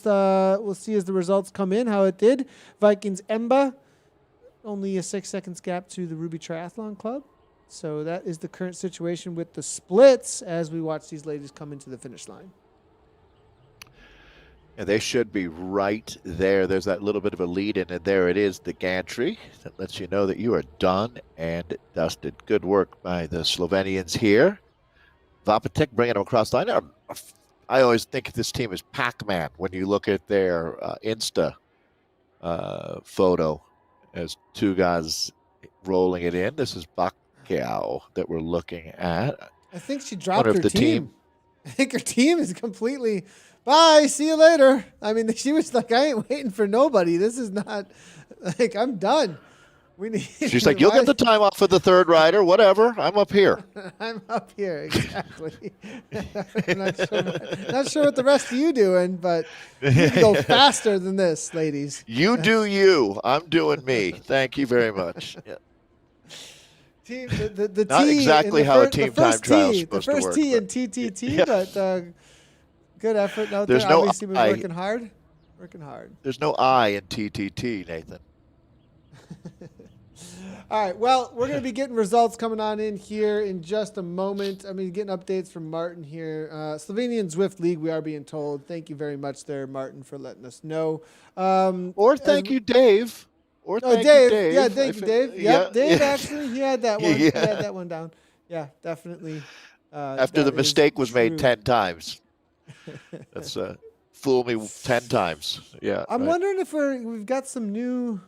see as the results come in how it did. Vikings Emba, only a 6 seconds gap to the Ruby Triathlon Club. So that is the current situation with the splits as we watch these ladies come into the finish line. And they should be right there. There's that little bit of a lead in, and there it is, the gantry that lets you know that you are done and dusted. Good work by the Slovenians here. Vapatek bringing them across the line. I always think this team is Pac-Man when you look at their Insta photo as two guys rolling it in. This is Bakao that we're looking at. I think she dropped her team. I think her team is completely... Bye. See you later. I mean, she was like, I ain't waiting for nobody. This is not like I'm done. She's like, you'll get the time off of the third rider. Whatever. I'm up here. I'm up here. Exactly. Not sure what the rest of you doing, but you can go faster than this, ladies. You do you. I'm doing me. Thank you very much. Yeah. Team, the Not T exactly how a team time trial is supposed to work. The first T in TTT, but good effort out there. No Obviously, we're working hard. Working hard. There's no I in TTT, Nathan. All right. Well, we're going to be getting results coming on in here in just a moment. I mean, getting updates from Martin here. Slovenian Zwift League, we are being told. Thank you very much there, Martin, for letting us know. Or thank you, Dave. Or thank you, Dave. Yeah, thank you, Dave. Yep, Dave, actually, he had that one. Yeah. He had that one down. Yeah, definitely. After the mistake was made 10 times. That's fool me 10 times. Yeah. I'm wondering if we've got some new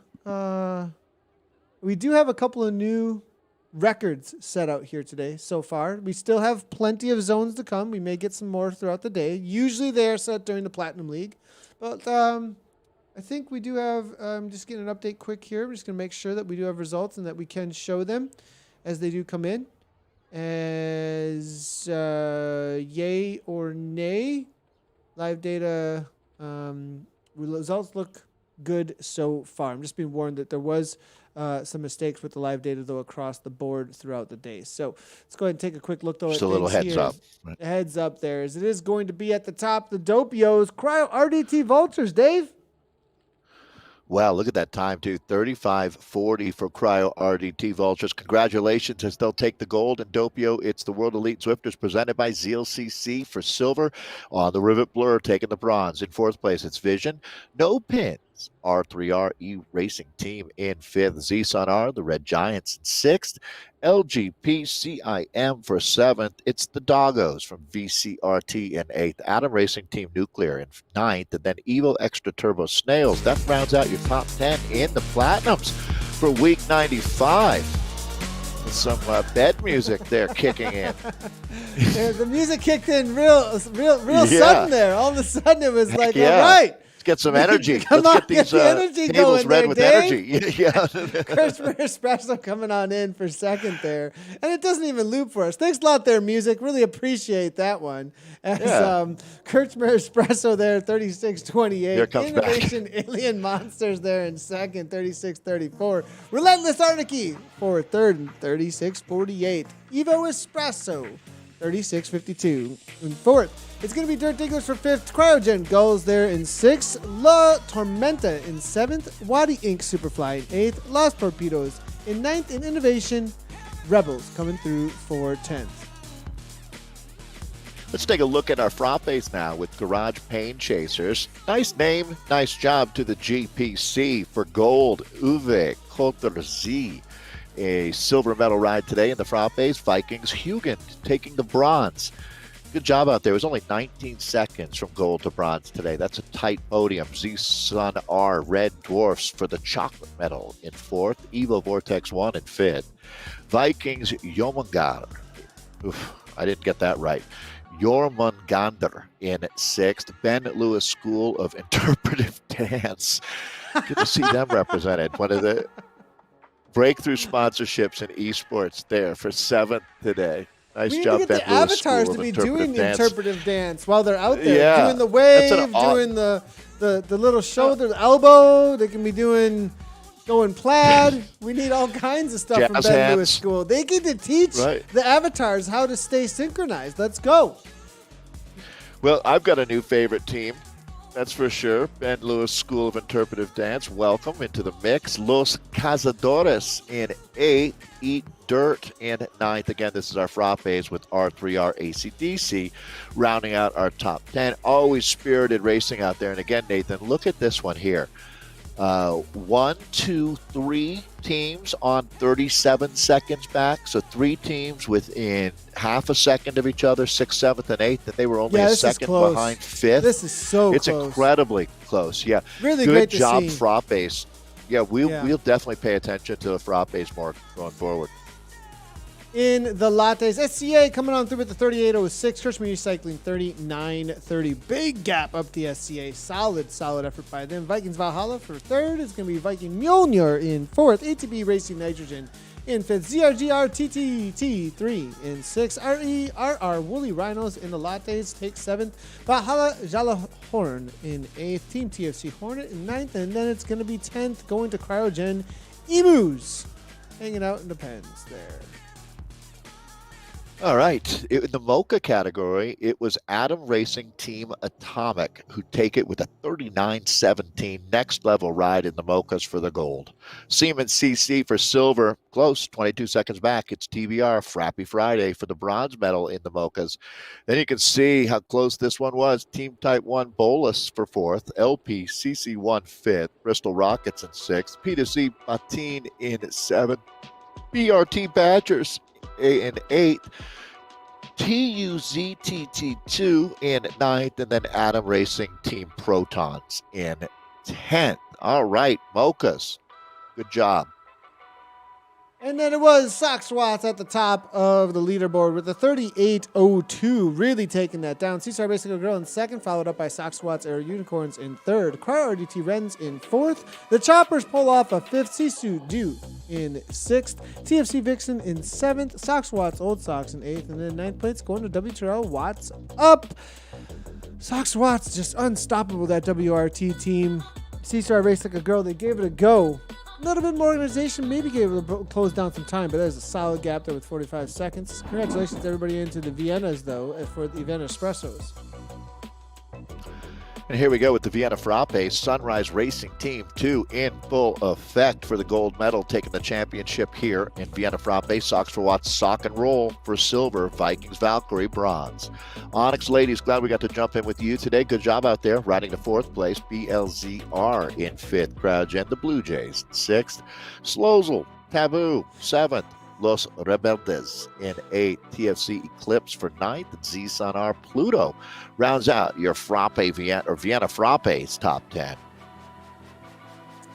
We do have a couple of new records set out here today so far. We still have plenty of zones to come. We may get some more throughout the day. Usually they are set during the Platinum League. But I think we do have, just getting an update quick here. I'm just going to make sure that we do have results and that we can show them as they do come in. As yay or nay. Live data results look good so far. I'm just being warned that there was some mistakes with the live data, though, across the board throughout the day. So let's go ahead and take a quick look, though. Just a little heads up. Right. Heads up there, as it is going to be at the top, the Dopios Cryo RDT Vultures, Dave. Wow, look at that time, too. 35:40 for Cryo RDT Vultures. Congratulations as they'll take the gold. And Doppio, it's the World Elite Zwifters presented by ZLCC for silver. On the Rivet Blur, taking the bronze. In fourth place, it's Vision. No pins. R3R E-Racing Team in fifth. Z-Sun R, the Red Giants, in sixth. LGP CIM for seventh. It's the Doggos from VCRT in eighth. Adam Racing Team Nuclear in ninth. And then Evo Extra Turbo Snails. That rounds out your top 10 in the Platinums for week 95. With some bed music there kicking in. Yeah, the music kicked in real sudden there. All of a sudden it was like, all right. Let's get some energy. Come Let's on, get these the energy tables going red there, with Dave. energy. Yeah. Kurtzmer Espresso coming on in for second there. And it doesn't even loop for us. Thanks a lot there, music. Really appreciate that one. As Kurtzmer Espresso there, 36-28. Here comes Innovation back. Alien Monsters there in second, 36-34. Relentless Arnicky for third and 36-48. Evo Espresso, 36-52. In fourth, it's going to be Dirt Diggers for fifth. Cryogen Gulls there in sixth. La Tormenta in seventh. Wadi Inc. Superfly in eighth. Los Torpedoes in ninth. And Innovation Rebels coming through for 10th. Let's take a look at our frappes now with Garage Pain Chasers. Nice name, nice job to the GPC for gold. Uwe Kotter-Z. A silver medal ride today in the frappes. Vikings Hugend taking the bronze. Good job out there. It was only 19 seconds from gold to bronze today. That's a tight podium. Z-Sun R Red Dwarfs for the chocolate medal in fourth. Evo Vortex 1 in fifth. Vikings Jormungandr. I didn't get that right. Jormungandr in sixth. Ben Lewis School of Interpretive Dance. Good to see them represented. One of the breakthrough sponsorships in esports there for seventh today. Nice job, Ben the Lewis avatars School to be of doing dance. interpretive dance while they're out there, doing the wave, doing the little shoulder, the elbow. They can be doing going plaid. We need all kinds of stuff from Ben Lewis School. They get to teach the avatars how to stay synchronized. Let's go. Well, I've got a new favorite team. That's for sure. Ben Lewis School of Interpretive Dance. Welcome into the mix. Los Cazadores in 8th. Eat Dirt in 9th. Again, this is our frappes with R3R ACDC rounding out our top 10. Always spirited racing out there. And again, Nathan, look at this one here. 1, 2, 3 teams on 37 seconds back. So 3 teams within half a second of each other, 6th, 7th, and 8th. And they were only a second behind 5th. This is so It's close. Incredibly close. Yeah. Really Good great to job, see. frappes. Yeah, we'll definitely pay attention to the frappes more going forward. In the lattes, SCA coming on through with the 38.06. Kirschman Recycling 39.30. Big gap up the SCA. Solid effort by them. Vikings Valhalla for third. It's going to be Viking Mjolnir in fourth. ATB Racing Nitrogen in fifth. ZRGR TTT3 in sixth. RERR Woolly Rhinos in the lattes take seventh. Valhalla Jalahorn in eighth. Team TFC Hornet in ninth. And then it's going to be 10th going to Cryogen Emus. Hanging out in the pens there. All right. In the Mocha category, it was Adam Racing Team Atomic who take it with a 39-17 next level ride in the Mochas for the gold. Siemens CC for silver, close, 22 seconds back. It's TBR Frappy Friday for the bronze medal in the Mochas. Then you can see how close this one was. Team Type 1 Bolus for fourth, LP CC1 fifth, Bristol Rockets in sixth, P2C Batin in seventh, BRT Badgers in 8th, TUZTT2 in 9th, and then Adam Racing Team Protons in 10th. All right, Mochas. Good job. And then it was Sox Watts at the top of the leaderboard with a 38.02, really taking that down. C-Star Basic Girl in second, followed up by Sox Watts Air Unicorns in third. Cryo RDT Wrens in fourth. The Choppers pull off a fifth. Sisu Du in sixth. TFC Vixen in seventh. Sox Watts Old Sox in eighth. And then ninth place going to WTRL Watts up. Sox Watts just unstoppable, that WRT team. C-Star Race Like a Girl, they gave it a go. A little bit more organization, maybe gave it a close down some time, but there's a solid gap there with 45 seconds. Congratulations to everybody into the Viennas, though, for the Vienna Espressos. And here we go with the Vienna Frappe Sunrise Racing Team 2 in full effect for the gold medal, taking the championship here in Vienna Frappe. Sox for Watts, Sock and Roll for silver, Vikings Valkyrie bronze. Onyx ladies, glad we got to jump in with you today. Good job out there, riding to fourth place. BLZR in fifth, CryoGen, the Blue Jays in sixth. Slozel, Taboo, seventh. Los Rebeldes in eighth, TFC Eclipse for ninth, and Z-Sun R Pluto rounds out your Vienna Frappe's top 10.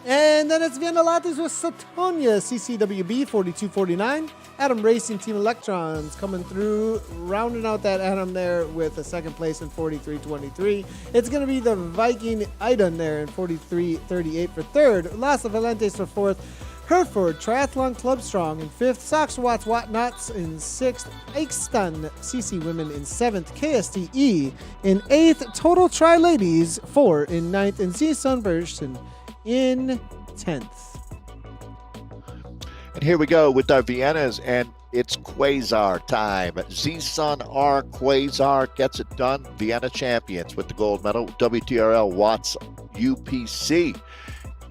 And then it's Vienna Lattes with Satonia, CCWB 4249. Adam Racing Team Electrons coming through, rounding out that Adam there with a second place in 43.23. It's going to be the Viking Idun there in 43.38 for third. Las Valentes for fourth. Hereford Triathlon Club Strong in fifth. Sox Watts Whatnots in sixth. Eichstun CC Women in seventh. KSTE in eighth. Total Tri Ladies 4 in ninth. And Z Sunbursten in 10th. And here we go with our Viennas, and it's Quasar time. Z-Sun R Quasar gets it done. Vienna champions with the gold medal. WTRL Watts UPC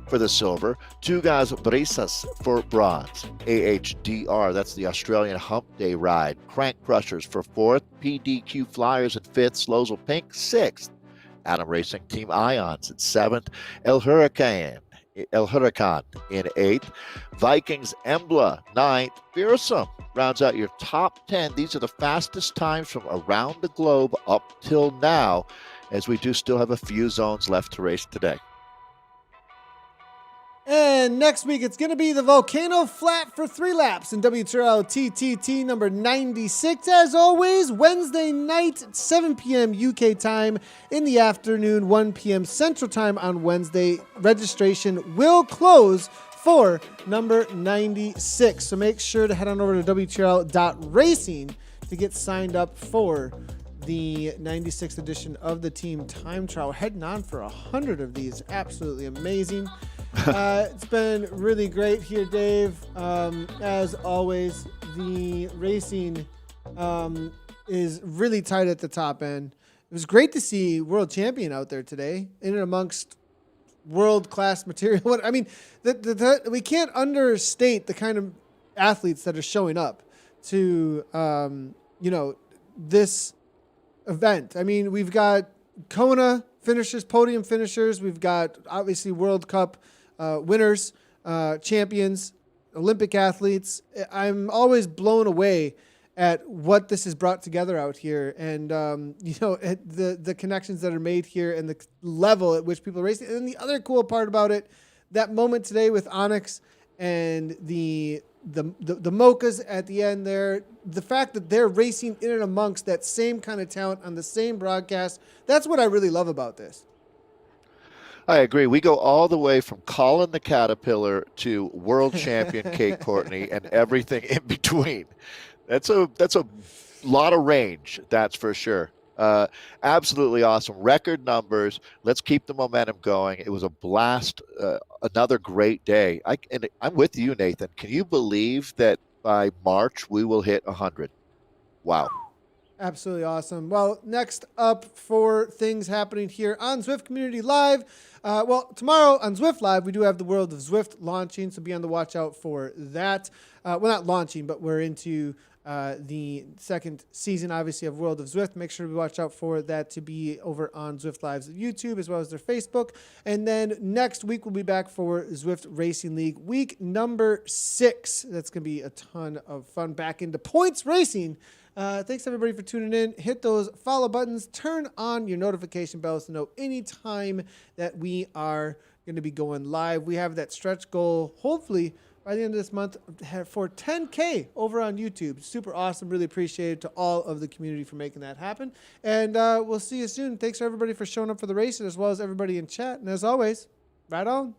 for the silver. Tugas Brisas for bronze. AHDR, that's the Australian Hump Day Ride. Crank Crushers for fourth. PDQ Flyers in fifth. Slozel Pink, sixth. Adam Racing Team Ions in seventh. El Huracan in eighth. Vikings Embla, ninth. Fearsome rounds out your top 10. These are the fastest times from around the globe up till now, as we do still have a few zones left to race today. And next week, it's going to be the Volcano Flat for 3 laps in WTRL TTT number 96. As always, Wednesday night, 7 p.m. UK time in the afternoon, 1 p.m. Central time on Wednesday. Registration will close for number 96. So make sure to head on over to WTRL.racing to get signed up for the 96th edition of the Team Time Trial. Heading on for 100 of these. Absolutely amazing. It's been really great here, Dave. As always, the racing is really tight at the top end. It was great to see World Champion out there today, in and amongst world-class material. I mean, we can't understate the kind of athletes that are showing up to, this event. I mean, we've got Kona finishers, podium finishers. We've got, obviously, World Cup winners, champions, Olympic athletes. I'm always blown away at what this has brought together out here, and the connections that are made here and the level at which people are racing. And the other cool part about it, that moment today with Onyx and the Mochas at the end there, the fact that they're racing in and amongst that same kind of talent on the same broadcast, that's what I really love about this. I agree. We go all the way from Colin the Caterpillar to world champion Kate Courtney and everything in between. That's a lot of range, that's for sure. Absolutely awesome. Record numbers. Let's keep the momentum going. It was a blast. Another great day. I'm with you, Nathan. Can you believe that by March we will hit 100? Wow. Absolutely awesome. Well, next up for things happening here on Zwift Community Live. Tomorrow on Zwift Live, we do have the World of Zwift launching, so be on the watch out for that. Not launching, but we're into the second season, obviously, of World of Zwift. Make sure we watch out for that to be over on Zwift Live's YouTube as well as their Facebook. And then next week, we'll be back for Zwift Racing League week number 6. That's going to be a ton of fun back into points racing. Thanks everybody for tuning in. Hit those follow buttons. Turn on your notification bells to know anytime that we are going to be going live. We have that stretch goal, hopefully, by the end of this month for 10K over on YouTube. Super awesome. Really appreciate it to all of the community for making that happen. And we'll see you soon. Thanks for everybody for showing up for the race, as well as everybody in chat. And as always, right on.